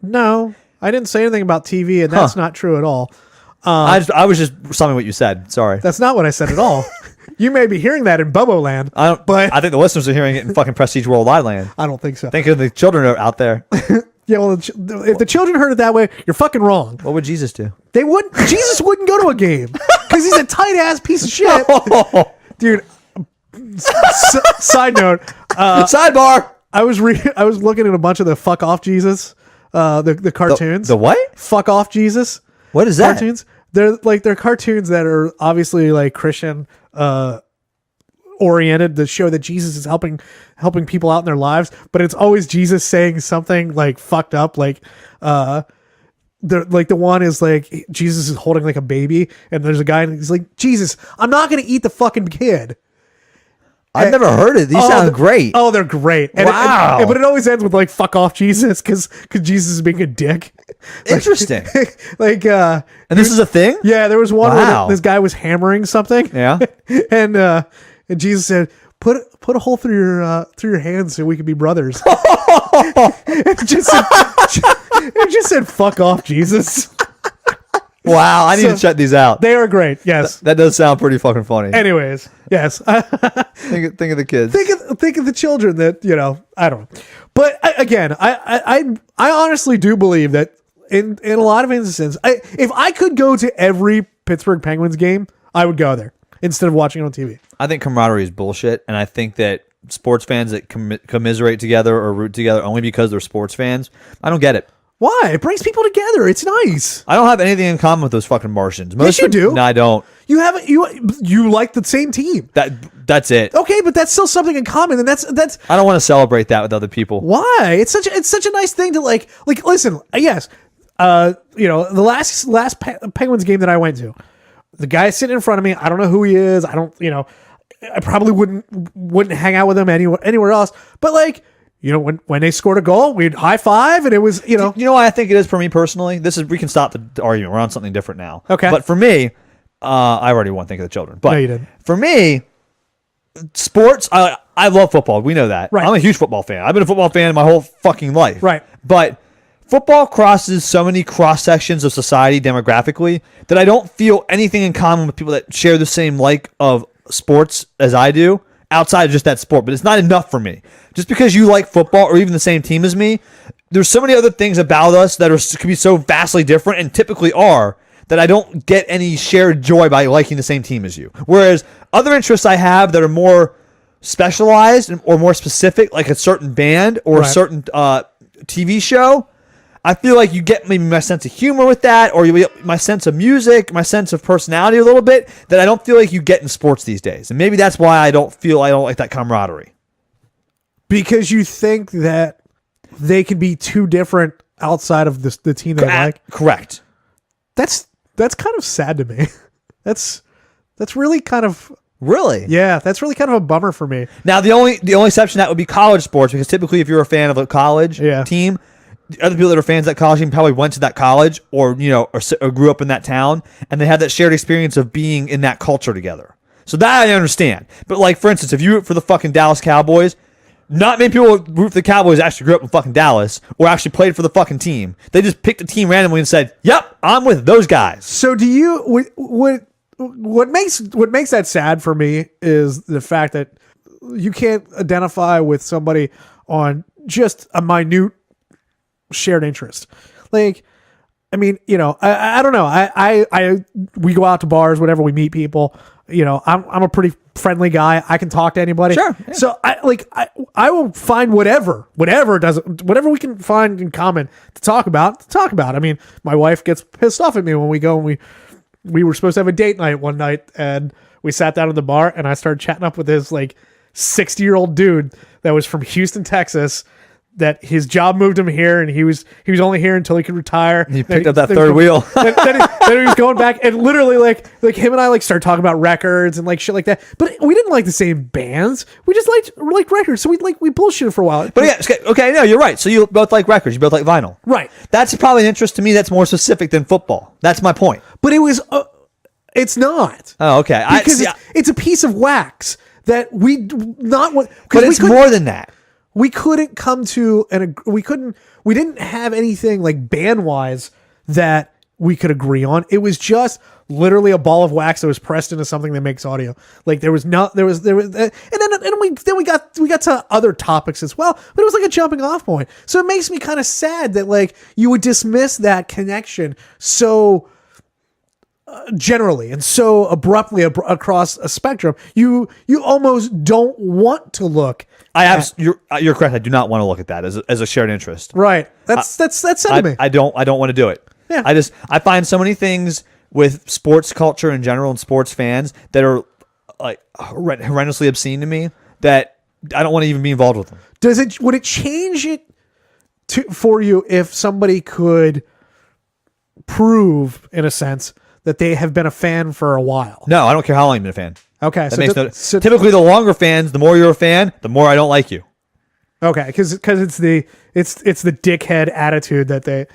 No, I didn't say anything about TV, and that's not true at all. I was just summing what you said. Sorry. That's not what I said at all. You may be hearing that in Bobo land. I think the listeners are hearing it in fucking Prestige Worldwide land. I don't think so. Think of the children out there. Yeah, well, if the children heard it that way, you're fucking wrong. What would Jesus do? Jesus wouldn't go to a game because he's a tight ass piece of shit, dude. Side note. Sidebar. I was looking at a bunch of the fuck off Jesus, the cartoons. The what? Fuck off Jesus. What is that? Cartoons. They're cartoons that are obviously like Christian oriented, that show that Jesus is helping people out in their lives, but it's always Jesus saying something like fucked up, like the one is like Jesus is holding like a baby, and there's a guy and he's like, Jesus, I'm not gonna eat the fucking kid. I've never heard it. These sound great. Oh, they're great. Wow. But it always ends with like fuck off Jesus because Jesus is being a dick. Interesting. And this is a thing? Yeah, there was one where this guy was hammering something. Yeah. and Jesus said, put a hole through your hands so we can be brothers. It just said fuck off Jesus. Wow, I need to check these out. They are great. Yes, that does sound pretty fucking funny. Anyways, yes. think of the kids. Think of the children that I don't know. But I honestly do believe that in a lot of instances, if I could go to every Pittsburgh Penguins game, I would go there instead of watching it on TV. I think camaraderie is bullshit, and I think that sports fans that commiserate together or root together only because they're sports fans, I don't get it. Why? It brings people together. It's nice. I don't have anything in common with those fucking Martians. Yes, you do. No, I don't. You haven't. You like the same team. That's it. Okay, but that's still something in common, and that's. I don't want to celebrate that with other people. Why? It's such a nice thing to like. Listen, yes. The last Penguins game that I went to, the guy sitting in front of me, I don't know who he is. I don't. I probably wouldn't hang out with him anywhere else. But like. When they scored a goal, we'd high five, and it was, You know why I think it is for me personally? We can stop the argument. We're on something different now. Okay. But for me, I already want to think of the children. But no, you didn't. For me, sports, I love football. We know that. Right. I'm a huge football fan. I've been a football fan my whole fucking life. Right. But football crosses so many cross sections of society demographically that I don't feel anything in common with people that share the same like of sports as I do. Outside of just that sport, but it's not enough for me. Just because you like football or even the same team as me, there's so many other things about us that can be so vastly different and typically are that I don't get any shared joy by liking the same team as you. Whereas other interests I have that are more specialized or more specific, like a certain band or a certain TV show, I feel like you get maybe my sense of humor with that, or you get my sense of music, my sense of personality a little bit that I don't feel like you get in sports these days. And maybe that's why I don't like that camaraderie. Because you think that they can be too different outside of the team they like. Correct. That's kind of sad to me. That's really kind of Really? yeah. That's really kind of a bummer for me. Now the only exception to that would be college sports, because typically if you're a fan of a college team, the other people that are fans of that college team probably went to that college or grew up in that town, and they have that shared experience of being in that culture together. So that I understand. But like, for instance, if you root for the fucking Dallas Cowboys, not many people who root for the Cowboys actually grew up in fucking Dallas or actually played for the fucking team. They just picked a team randomly and said, "Yep, I'm with those guys." So do you? What makes that sad for me is the fact that you can't identify with somebody on just a minute shared interest. Like, I mean, I don't know. We go out to bars, whatever. We meet people. I'm a pretty friendly guy. I can talk to anybody. Sure. Yeah. So I will find whatever we can find in common to talk about. I mean, my wife gets pissed off at me when we go and we were supposed to have a date night one night, and we sat down at the bar, and I started chatting up with this 60-year-old dude that was from Houston, Texas, that his job moved him here, and he was only here until he could retire. He picked up that third wheel. then he was going back, and literally like him and I started talking about records and shit like that. But we didn't like the same bands. We just liked records. So we bullshitted for a while. But yeah, okay, no, you're right. So you both like records. You both like vinyl. Right. That's probably an interest to me that's more specific than football. That's my point. But it was, it's not. Oh, okay. Because it's a piece of wax that we it's more than that. We couldn't come to we didn't have anything band wise that we could agree on. It was just literally a ball of wax that was pressed into something that makes audio. And then we got to other topics as well, but it was like a jumping off point. So it makes me kind of sad that you would dismiss that connection so generally and so abruptly across a spectrum. You almost don't want to look. You're correct. I do not want to look at that as a shared interest. Right. That's sad to me. I don't want to do it. Yeah. I find so many things with sports culture in general and sports fans that are horrendously obscene to me that I don't want to even be involved with them. Would it change it for you if somebody could prove, in a sense, that they have been a fan for a while? No, I don't care how long you've been a fan. Okay, so typically the longer fans, the more you're a fan, the more I don't like you. Okay, because it's the dickhead attitude that they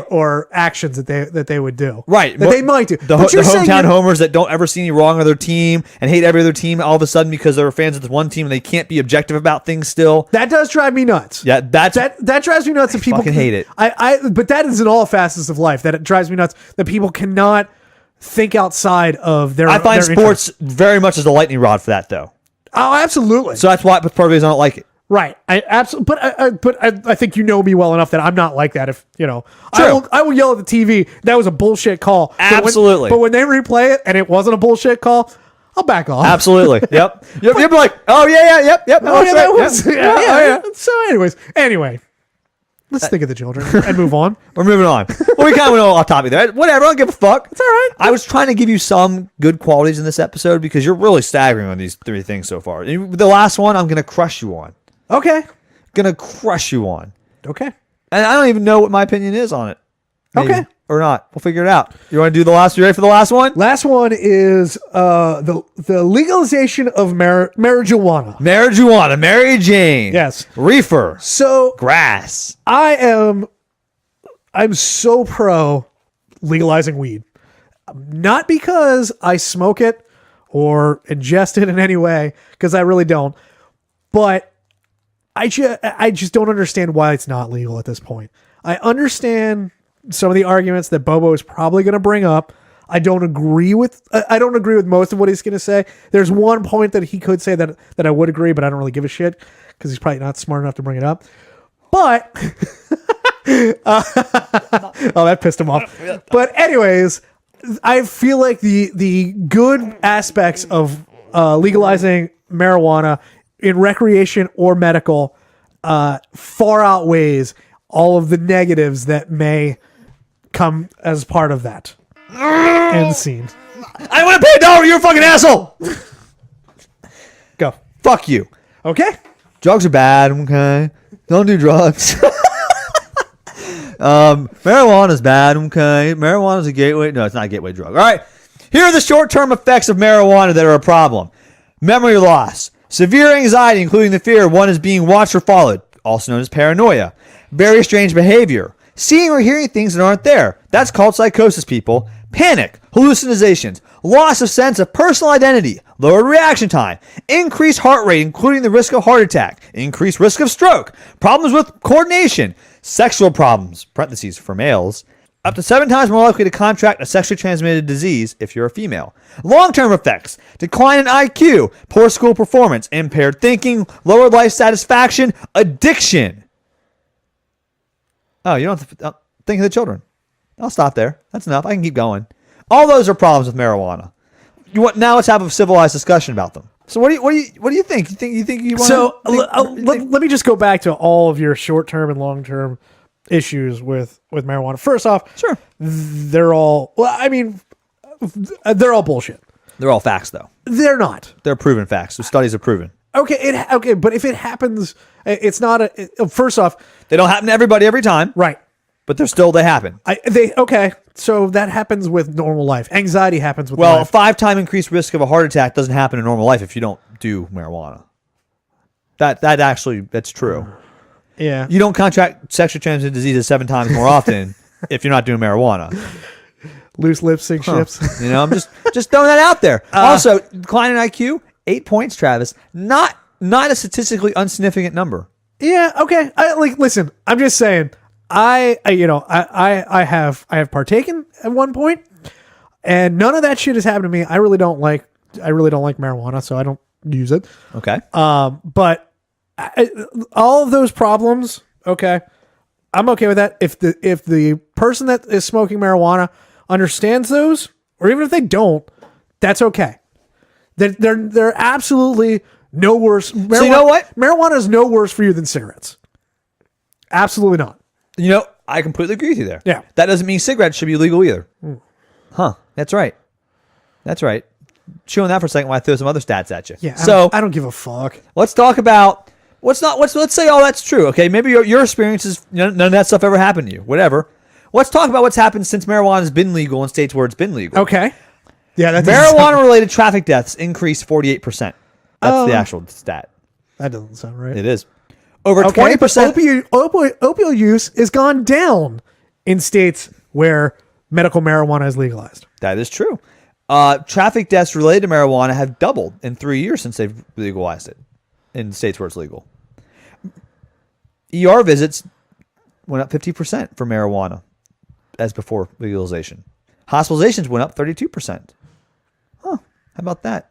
or actions that they would do right that they might do. The hometown homers that don't ever see any wrong of their team and hate every other team all of a sudden because they're fans of this one team and they can't be objective about things still. That does drive me nuts. Yeah, that drives me nuts. That people fucking hate it. But that is in all facets of life that it drives me nuts that people cannot think outside of their. I find their sports very much as a lightning rod for that, though. Oh, absolutely. So that's why part of the reason I don't like it. Right. I absolutely. But I think you know me well enough that I'm not like that. If True. I will yell at the TV. That was a bullshit call. Absolutely. But when they replay it and it wasn't a bullshit call, I'll back off. Absolutely. Yep. You'll be like, oh yeah, yep. Oh yeah, that was. Yeah. So, anyway. Let's think of the children and move on. We're moving on. Well, we kind of went off topic there. Whatever, I don't give a fuck. It's all right. I was trying to give you some good qualities in this episode because you're really staggering on these three things so far. The last one, I'm going to crush you on. Okay. Going to crush you on. Okay. And I don't even know what my opinion is on it. Maybe, okay. Or not. We'll figure it out. You want to do the last? You ready for the last one? Last one is the legalization of marijuana. Marijuana. Mary Jane. Yes. Reefer. So grass. I'm so pro legalizing weed. Not because I smoke it or ingest it in any way, because I really don't. But I just don't understand why it's not legal at this point. I understand some of the arguments that Bobo is probably going to bring up. I don't agree with most of what he's going to say. There's one point that he could say that I would agree, but I don't really give a shit because he's probably not smart enough to bring it up. But oh, that pissed him off. But anyways, I feel like the good aspects of legalizing marijuana in recreation or medical far outweighs all of the negatives that may come as part of that. End scene. I want to pay $1. You're a fucking asshole. Go. Fuck you. Okay. Drugs are bad. Okay. Don't do drugs. Marijuana's bad, okay? Marijuana's a gateway. No, it's not a gateway drug. All right. Here are the short-term effects of marijuana that are a problem. Memory loss. Severe anxiety, including the fear one is being watched or followed, also known as paranoia. Very strange behavior. Seeing or hearing things that aren't there. That's called psychosis, people. Panic. Hallucinations. Loss of sense of personal identity. Lowered reaction time. Increased heart rate, including the risk of heart attack. Increased risk of stroke. Problems with coordination. Sexual problems, parentheses for males. Up to 7 times more likely to contract a sexually transmitted disease if you're a female. Long-term effects. Decline in IQ. Poor school performance. Impaired thinking. Lowered life satisfaction. Addiction. Oh, you don't have to think of the children. I'll stop there. That's enough. I can keep going. All those are problems with marijuana. Now let's have a civilized discussion about them. So what do you think? You think you want? So let me just go back to all of your short-term and long-term issues with marijuana. First off, Sure. they're all bullshit. They're all facts, though. They're not. They're proven facts. The studies have proven. Okay, but if it happens, it's not first off, They don't happen to everybody every time, right. but they happen. So that happens with normal life. Anxiety happens with Well, life. a 5-time increased risk of a heart attack doesn't happen in normal life if you don't do marijuana. That's true. Yeah. You don't contract sexually transmitted diseases 7 times more often if you're not doing marijuana. Loose lips sink ships. You know, I'm just throwing that out there. Also, decline in IQ, 8 points, Travis. Not a statistically insignificant number. Yeah, okay. Listen, I'm just saying I have partaken at one point and none of that shit has happened to me. I really don't like marijuana, so I don't use it. Okay. But all of those problems, okay, I'm okay with that. If the person that is smoking marijuana understands those, or even if they don't, that's okay. They're absolutely no worse. So you know what? Marijuana is no worse for you than cigarettes. Absolutely not. You know, I completely agree with you there. Yeah. That doesn't mean cigarettes should be legal either. Huh. That's right. Chew on that for a second while I throw some other stats at you. Yeah. So I don't give a fuck. let's talk about let's say all that's true. Okay. Maybe your experiences, none of that stuff ever happened to you. Whatever. Let's talk about what's happened since marijuana has been legal in states where it's been legal. Okay. Yeah. That's Marijuana-related traffic deaths increased 48%. That's the actual stat. That doesn't sound right. It is. Over Okay, 20%. but opioid use has gone down in states where medical marijuana is legalized. That is true. Traffic deaths related to marijuana have doubled in 3 years since they've legalized it in states where it's legal. ER visits went up 50% for marijuana as before legalization. Hospitalizations went up 32%. Huh. How about that?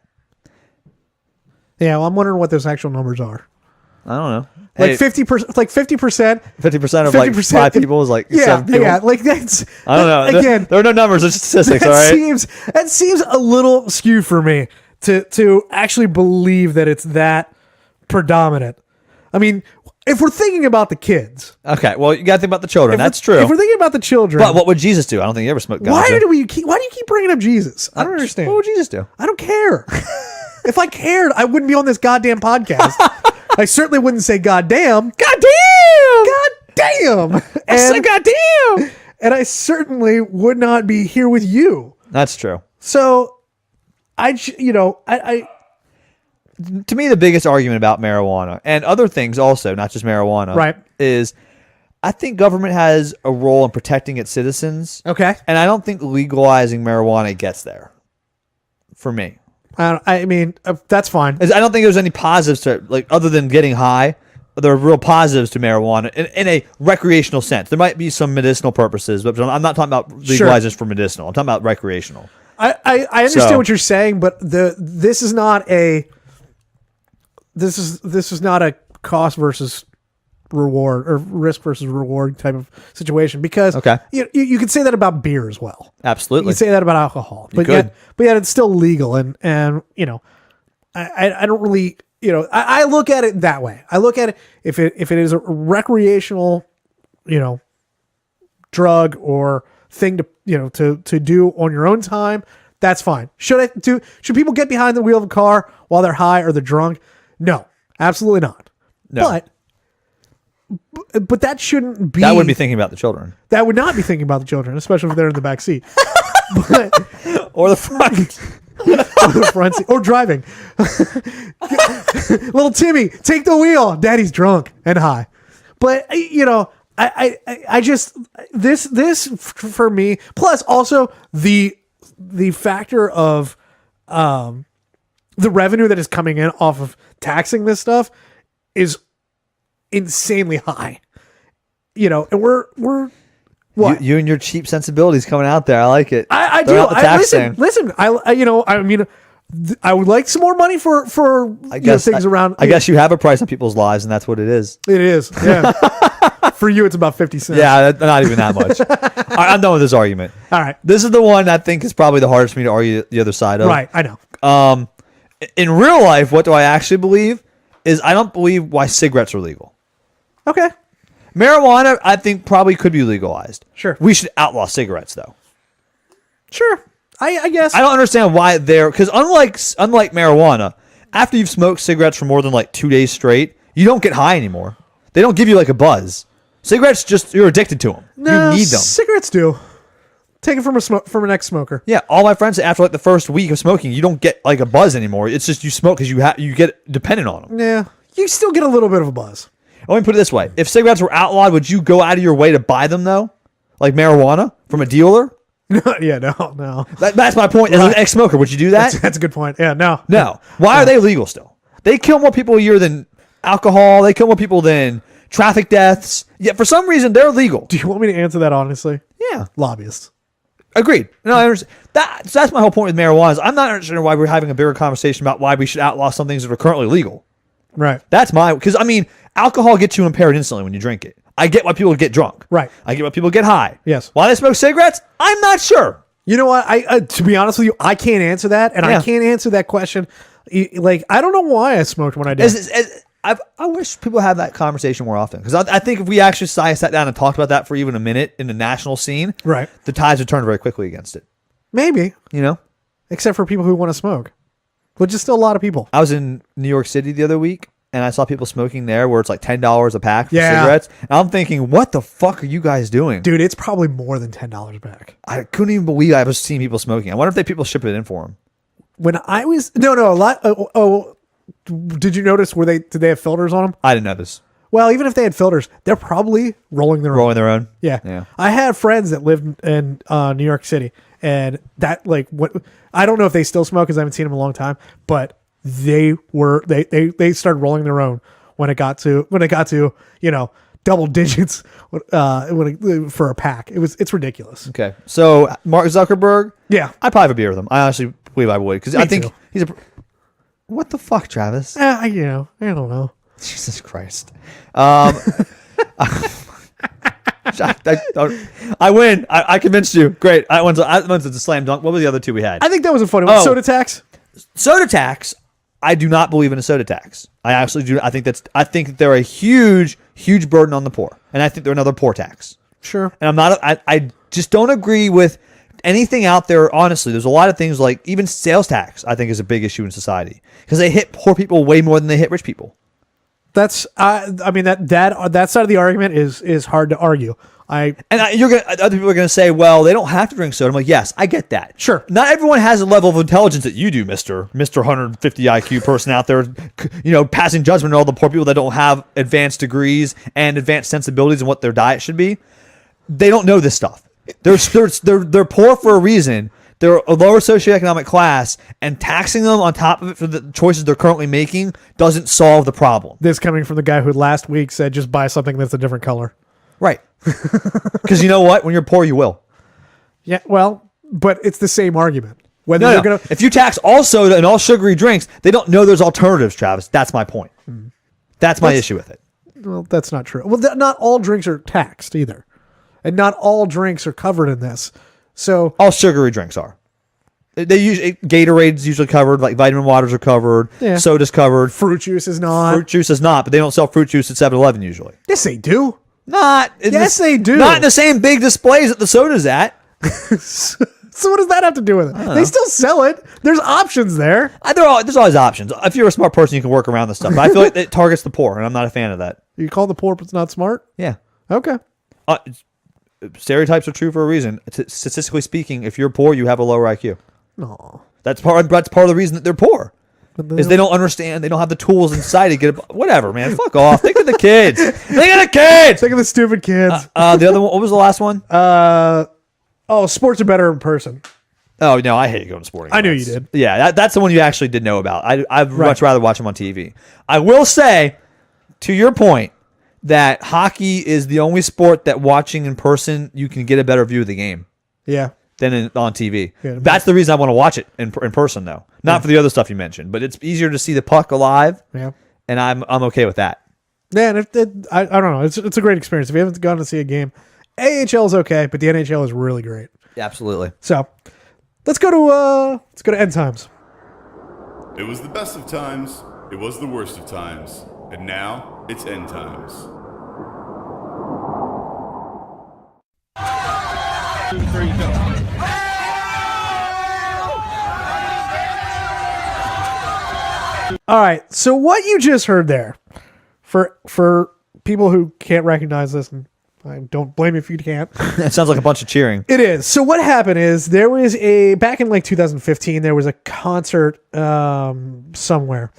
Yeah, well, I'm wondering what those actual numbers are. I don't know. Like Hey, 50%, like 50%. 50% of like 5 people is like 7 people. Yeah, like that's. I don't know. Again, There are no numbers. It's statistics, all that right? seems a little skewed for me to actually believe that it's that predominant. I mean, if we're thinking about the kids, Okay, well, you got to think about the children. That's true. If we're thinking about the children, But what would Jesus do? I don't think he ever smoked ganja. why do you keep bringing up Jesus? I don't understand. What would Jesus do? I don't care. If I cared, I wouldn't be on this goddamn podcast. I certainly wouldn't say goddamn. Goddamn. I said goddamn. And I certainly would not be here with you. That's true. So, I To me, the biggest argument about marijuana and other things also, not just marijuana, Right. is I think government has a role in protecting its citizens. okay. And I don't think legalizing marijuana gets there for me. I mean, that's fine. I don't think there's any positives to like other than getting high. There are real positives to marijuana in a recreational sense. There might be some medicinal purposes, but I'm not talking about legalizing for medicinal. I'm talking about recreational. I understand what you're saying, but this is not a cost versus reward or risk versus reward type of situation because you could say that about beer as well. Absolutely. You could say that about alcohol, but yet it's still legal and you know I don't really I look at it that way. I look at it if it is a recreational drug or thing to do on your own time, that's fine. Should people get behind the wheel of a car while they're high or they're drunk? No, absolutely not. No. But but that shouldn't be. That would be thinking about the children. That would not be thinking about the children, especially if they're in the back seat. But, Or the front. or the front seat, or driving. Little Timmy, take the wheel. Daddy's drunk and high. But I just this for me. Plus, also the factor of the revenue that is coming in off of taxing this stuff is insanely high. And we're what You and your cheap sensibilities coming out there. I like it. I They're do. out the tax Listen. I would like some more money for things around. I guess you have a price on people's lives, and that's what it is. It is. Yeah. For you, it's about 50 cents. Yeah, not even that much. I'm done with this argument. All right. This is the one I think is probably the hardest for me to argue the other side of. Right. I know. In real life, what do I actually believe is I don't believe why cigarettes are legal. Okay. Marijuana, I think, probably could be legalized. Sure. We should outlaw cigarettes, though. Sure. I guess. I don't understand why because unlike marijuana, after you've smoked cigarettes for more than like 2 days straight, you don't get high anymore. They don't give you like a buzz. Cigarettes you're addicted to them. No, you need them. Cigarettes do. Take it from an ex-smoker. Yeah, all my friends say after like the first week of smoking, you don't get like a buzz anymore. It's just you smoke because you get dependent on them. Yeah, you still get a little bit of a buzz. Let me put it this way: if cigarettes were outlawed, would you go out of your way to buy them though, like marijuana from a dealer? Yeah, no. That's my point. As an ex-smoker, would you do that? That's a good point. Yeah, no. Why are they legal still? They kill more people a year than alcohol. They kill more people than traffic deaths. Yet for some reason they're legal. Do you want me to answer that honestly? Yeah, Lobbyists. agreed. No, I understand. That's my whole point with marijuana. Is I'm not understanding why we're having a bigger conversation about why we should outlaw some things that are currently legal. Right. That's because alcohol gets you impaired instantly when you drink it. I get why people get drunk. Right. I get why people get high. Yes. Why they smoke cigarettes? I'm not sure. You know what? I to be honest with you, I can't answer that, and I can't answer that question. Like, I don't know why I smoked when I did. I wish people have that conversation more often because I think if we actually sat down and talked about that for even a minute in the national scene, right, the tides would turn very quickly against it. Maybe. Except for people who want to smoke, which is still a lot of people. I was in New York City the other week, and I saw people smoking there where it's like $10 a pack for cigarettes. And I'm thinking, what the fuck are you guys doing? Dude, it's probably more than $10 back. I couldn't even believe I was seeing people smoking. I wonder if people ship it in for them. When I was... No, a lot... did you notice, did they have filters on them? I didn't know this. Well, even if they had filters, they're probably rolling their own. Yeah. I had friends that lived in New York City, and that, like, I don't know if they still smoke because I haven't seen them in a long time, but they started rolling their own when it got to double digits for a pack. It's ridiculous. Okay, so Mark Zuckerberg, yeah, I'd probably have a beer with him. I honestly believe I would because I think too. he's a. What the fuck, Travis? I don't know. Jesus Christ. I win. I convinced you. Great. I went to the slam dunk. What were the other two we had? I think that was a funny one. Soda tax. Soda tax. I do not believe in a soda tax. I actually do. I think that they're a huge, huge burden on the poor, and I think they're another poor tax. Sure. And I'm not. I just don't agree with anything out there. Honestly, there's a lot of things like even sales tax. I think is a big issue in society because they hit poor people way more than they hit rich people. That's. I mean that side of the argument is hard to argue. Other people are gonna say, well, they don't have to drink soda. I'm like, yes, I get that. Sure. Not everyone has a level of intelligence that you do, Mr. 150 IQ person out there, passing judgment on all the poor people that don't have advanced degrees and advanced sensibilities in what their diet should be. They don't know this stuff. They're poor for a reason. They're a lower socioeconomic class, and taxing them on top of it for the choices they're currently making doesn't solve the problem. This coming from the guy who last week said just buy something that's a different color. Right. Because you know what? When you're poor, you will. Yeah, well, but it's the same argument. If you tax all soda and all sugary drinks, they don't know there's alternatives, Travis. That's my point. That's my issue with it. Well, that's not true. Well, not all drinks are taxed either. And not all drinks are covered in this. So all sugary drinks are. Gatorade's usually covered, like vitamin waters are covered, soda's covered. Fruit juice is not. Fruit juice is not, but they don't sell fruit juice at 7-Eleven usually. Yes, they do. They do. Not in the same big displays that the soda's at. So what does that have to do with it? They still sell it. There's options there. There's always options. If you're a smart person, you can work around this stuff. But I feel like it targets the poor, and I'm not a fan of that. You call the poor but not smart? Yeah. Okay. Stereotypes are true for a reason. Statistically speaking, if you're poor, you have a lower IQ. No. That's part of the reason that they're poor. Is they don't understand. They don't have the tools inside to get it. Whatever, man. Fuck off. Think of the kids. Think of the kids. Think of the stupid kids. The other one. What was the last one? Sports are better in person. Oh no, I hate going to sporting. I knew events. you did. Yeah, that's the one you actually did know about. I'd much rather watch them on TV. I will say, to your point, that hockey is the only sport that watching in person you can get a better view of the game. Yeah. Than on TV. Yeah, that's the reason I want to watch it in person, though. Not for the other stuff you mentioned, but it's easier to see the puck alive. Yeah. And I'm okay with that. Yeah, and I don't know. It's a great experience. If you haven't gone to see a game, AHL is okay, but the NHL is really great. Yeah, absolutely. So let's go to end times. It was the best of times. It was the worst of times. And now it's end times. Two, three, go. All right. So what you just heard there, for people who can't recognize this, and I don't blame you if you can't. It sounds like a bunch of cheering. It is. So what happened is there was back in like 2015, there was a concert somewhere,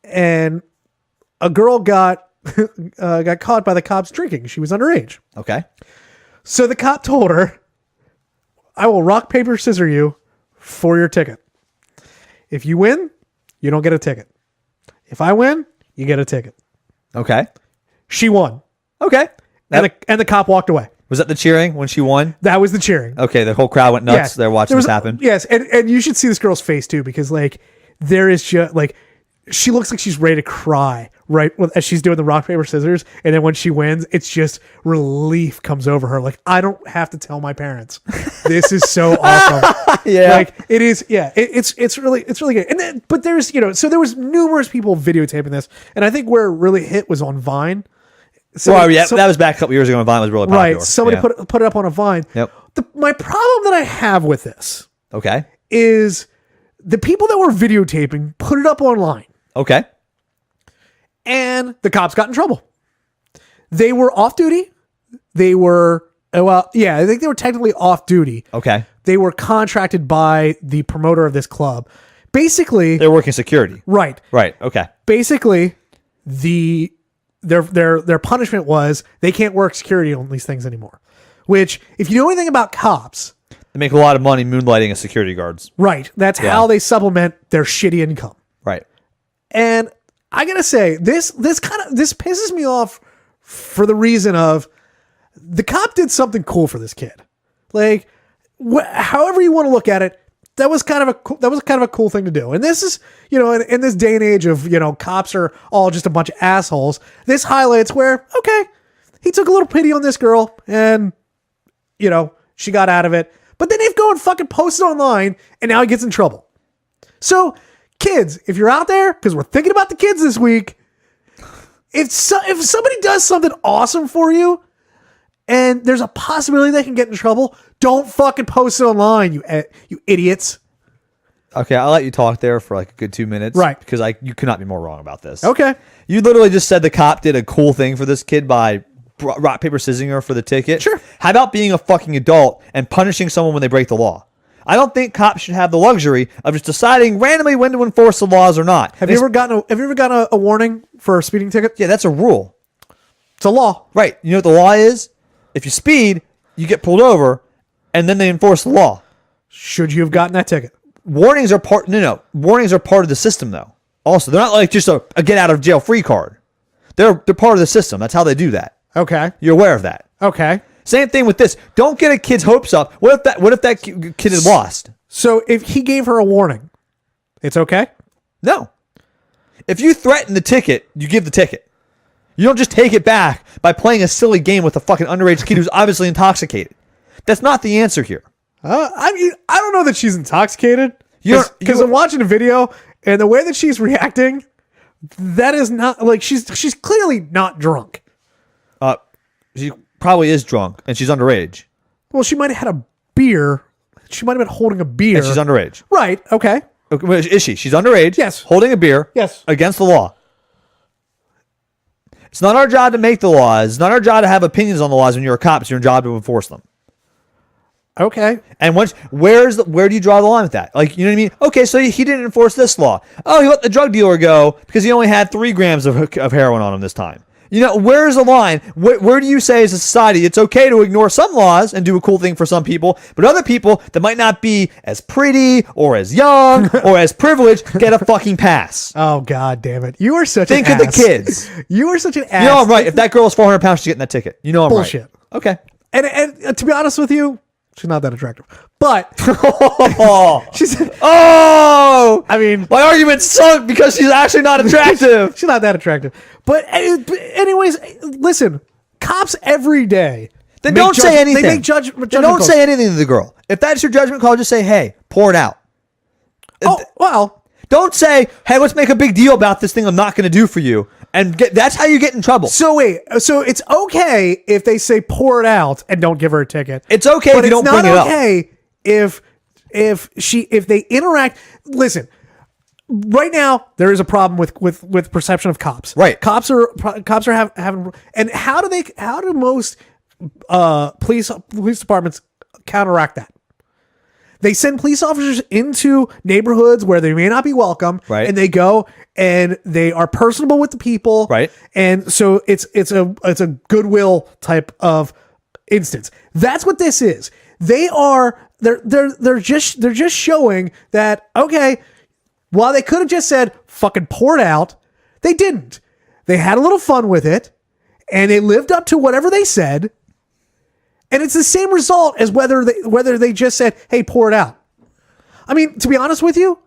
and a girl got caught by the cops drinking. She was underage. Okay. So the cop told her, "I will rock, paper, scissors you for your ticket. If you win, you don't get a ticket. If I win, you get a ticket." Okay. She won. Okay. And the cop walked away. Was that the cheering when she won? That was the cheering. Okay, the whole crowd went nuts. Yes. They're watching this happen. Yes, and you should see this girl's face too, because like there is just like she looks like she's ready to cry right as she's doing the rock, paper, scissors, and then when she wins, it's just relief comes over her. Like, I don't have to tell my parents. This is so awesome. Yeah, like it is. Yeah, it's really good. And then, but there's so there was numerous people videotaping this, and I think where it really hit was on Vine. So, that was back a couple years ago when Vine was really popular. Right, somebody put it up on a Vine. Yep. My problem that I have with this, Okay. is the people that were videotaping put it up online. Okay. And the cops got in trouble. They were off duty. They were, I think they were technically off duty. Okay. They were contracted by the promoter of this club. Basically, They're working security. right. Right. Okay. Basically, their punishment was they can't work security on these things anymore. Which, if you know anything about cops, They make a lot of money moonlighting as security guards. right, that's how they supplement their shitty income. Right. And I gotta say, this pisses me off for the reason of the cop did something cool for this kid. Like, however you want to look at it, that was kind of a cool thing to do. And this is, in this day and age of, cops are all just a bunch of assholes. This highlights where, okay, he took a little pity on this girl and, she got out of it. But then he'd go and fucking post it online and now he gets in trouble. So, kids, if you're out there, because we're thinking about the kids this week, if somebody does something awesome for you and there's a possibility they can get in trouble, don't fucking post it online, you idiots. Okay, I'll let you talk there for like a good 2 minutes. Right. Because you could not be more wrong about this. Okay. You literally just said the cop did a cool thing for this kid by rock, paper, scissoring her for the ticket. Sure. How about being a fucking adult and punishing someone when they break the law? I don't think cops should have the luxury of just deciding randomly when to enforce the laws or not. Have you ever gotten a warning for a speeding ticket? Yeah, that's a rule. It's a law. Right. You know what the law is? If you speed, you get pulled over, and then they enforce the law. Should you have gotten that ticket? Warnings are part. No. Warnings are part of the system, though. Also, they're not like just a get out of jail free card. They're part of the system. That's how they do that. Okay. You're aware of that. Okay. Same thing with this. Don't get a kid's hopes up. What if that kid is lost? So if he gave her a warning, it's okay? No. If you threaten the ticket, you give the ticket. You don't just take it back by playing a silly game with a fucking underage kid who's obviously intoxicated. That's not the answer here. I mean, I don't know that she's intoxicated. Because You're- I'm watching a video and the way that she's reacting, that is not like she's clearly not drunk. She probably is drunk and she's underage. Well, she might have had a beer. She might have been holding a beer. And she's underage. Right. Okay. Okay, is she? She's underage. Yes. Holding a beer. Yes. Against the law. It's not our job to make the laws. It's not our job to have opinions on the laws when you're a cop. It's your job to enforce them. Okay. And where do you draw the line with that? Like, you know what I mean? Okay, so he didn't enforce this law. Oh, he let the drug dealer go because he only had 3 grams of heroin on him this time. You know, where's the line? Where do you say as a society it's okay to ignore some laws and do a cool thing for some people, but other people that might not be as pretty or as young or as privileged get a fucking pass? Oh, God damn it. You are such Think an of the ass. kids. You are such an ass. You know I'm right. If that girl is 400 pounds, she's getting that ticket. You know I'm Bullshit. right. Okay. And to be honest with you, she's not that attractive. But she's, Oh! I mean, My argument sunk because she's actually not attractive. she's not that attractive. But anyways, listen, cops every day. Then don't say anything. They make judgment Then don't calls. say anything to the girl. If that's your judgment call, just say, hey, pour it out. Oh, well. Don't say, hey, let's make a big deal about this thing I'm not going to do for you. And that's how you get in trouble. So wait, so it's okay if they say pour it out and don't give her a ticket. It's okay if you don't bring it up. But it's not okay if they interact. Listen, right now there is a problem with perception of cops. Right, cops are having. And how do most police departments counteract that? They send police officers into neighborhoods where they may not be welcome, right? And they go and they are personable with the people, right? And so it's a goodwill type of instance. That's what this is. They're just showing that, okay, while they could have just said fucking pour it out, they didn't. They had a little fun with it, and they lived up to whatever they said. And it's the same result as whether they just said, hey, pour it out. I mean, to be honest with you,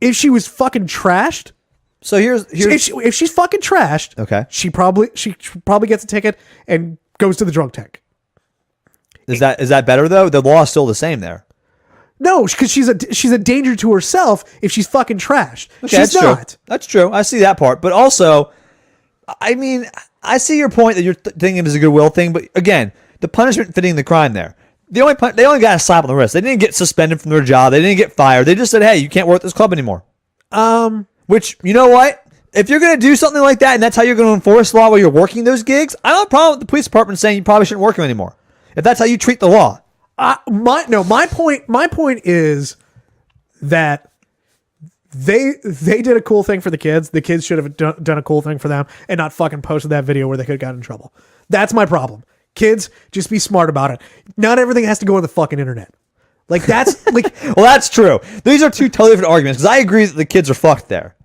if she was fucking trashed. So here's if she's fucking trashed, okay, she probably gets a ticket and goes to the drunk tank. Is that better though? The law is still the same there. No, because she's a danger to herself if she's fucking trashed. Okay, she's not. True. That's true. I see that part, but also, I mean, I see your point that you're thinking it is a goodwill thing, but again, the punishment fitting the crime there. They only got a slap on the wrist. They didn't get suspended from their job. They didn't get fired. They just said, hey, you can't work at this club anymore. Which, you know what? If you're going to do something like that and that's how you're going to enforce law while you're working those gigs, I don't have a problem with the police department saying you probably shouldn't work them anymore. If that's how you treat the law. My point is that they did a cool thing for the kids. The kids should have done a cool thing for them and not fucking posted that video where they could have gotten in trouble. That's my problem. Kids, just be smart about it. Not everything has to go on the fucking internet. Like that's like. Well, that's true. These are two totally different arguments because I agree that the kids are fucked there,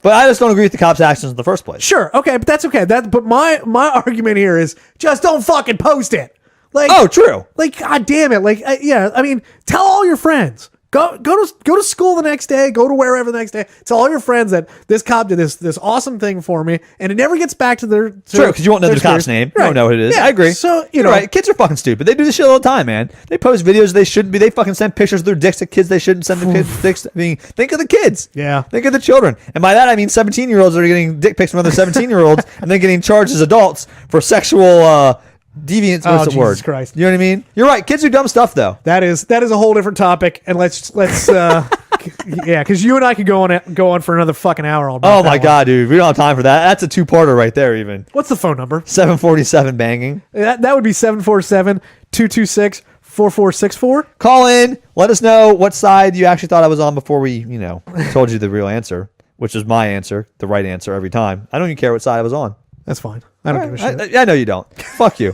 but I just don't agree with the cops' actions in the first place. Sure, okay, but that's okay. But my argument here is just don't fucking post it. Like, oh, true. Like, god damn it. Like, yeah. I mean, tell all your friends. Go to school the next day. Go to wherever the next day. Tell all your friends that this cop did this awesome thing for me, and it never gets back to their. True, because you won't know the cop's name. You don't know what it is. Yeah, I agree. So you're right. Kids are fucking stupid. They do this shit all the time, man. They post videos they shouldn't be. They fucking send pictures of their dicks to kids they shouldn't send the kids dicks. I mean, think of the kids. Yeah. Think of the children. And by that I mean 17-year-olds that are getting dick pics from other 17-year-olds and then getting charged as adults for sexual. Deviant. What's the word? Jesus Christ. You know what I mean? You're right. Kids do dumb stuff though. That is a whole different topic, and let's yeah, because you and I could go on for another fucking hour. Oh my god, dude, we don't have time for that. That's a 2-parter right there. Even what's the phone number? 747 banging. That would be 747-226-4464. Call in. Let us know what side you actually thought I was on before we, told you the real answer, which is my answer, the right answer every time. I don't even care what side I was on. That's fine. I don't give a shit. I know you don't. Fuck you.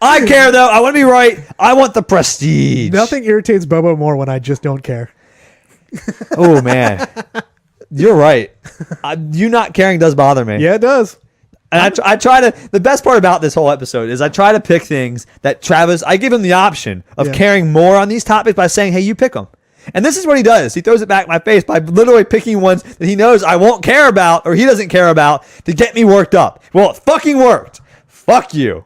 I care though. I want to be right. I want the prestige. Nothing irritates Bobo more when I just don't care. Oh man, you're right. You not caring does bother me. Yeah, it does. And I try to. The best part about this whole episode is I try to pick things that Travis. I give him the option of caring more on these topics by saying, "Hey, you pick them." And this is what he does. He throws it back in my face by literally picking ones that he knows I won't care about or he doesn't care about to get me worked up. Well, it fucking worked. Fuck you.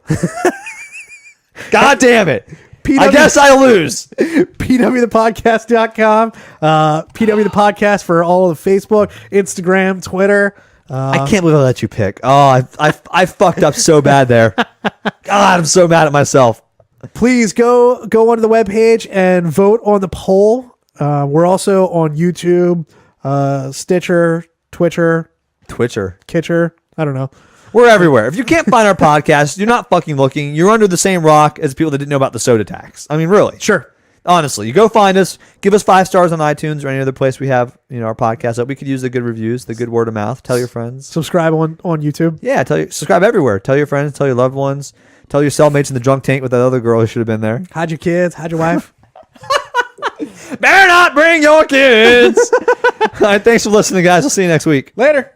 God damn it. I guess I lose. PWthepodcast.com. PW the Podcast for all of the Facebook, Instagram, Twitter. I can't believe I let you pick. Oh, I fucked up so bad there. God, I'm so mad at myself. Please go onto the webpage and vote on the poll. We're also on YouTube, Stitcher, Twitcher, Twitcher. Kitcher. I don't know. We're everywhere. If you can't find our podcast, you're not fucking looking. You're under the same rock as people that didn't know about the soda tax. I mean, really. Sure. Honestly, you go find us, give us 5 stars on iTunes or any other place we have, our podcast up. We could use the good reviews, the good word of mouth. Tell your friends. Subscribe on YouTube. Yeah, subscribe everywhere. Tell your friends, tell your loved ones, tell your cellmates in the drunk tank with that other girl who should have been there. Hide your kids, hide your wife. Better not bring your kids. All right, thanks for listening, guys. We'll see you next week. Later.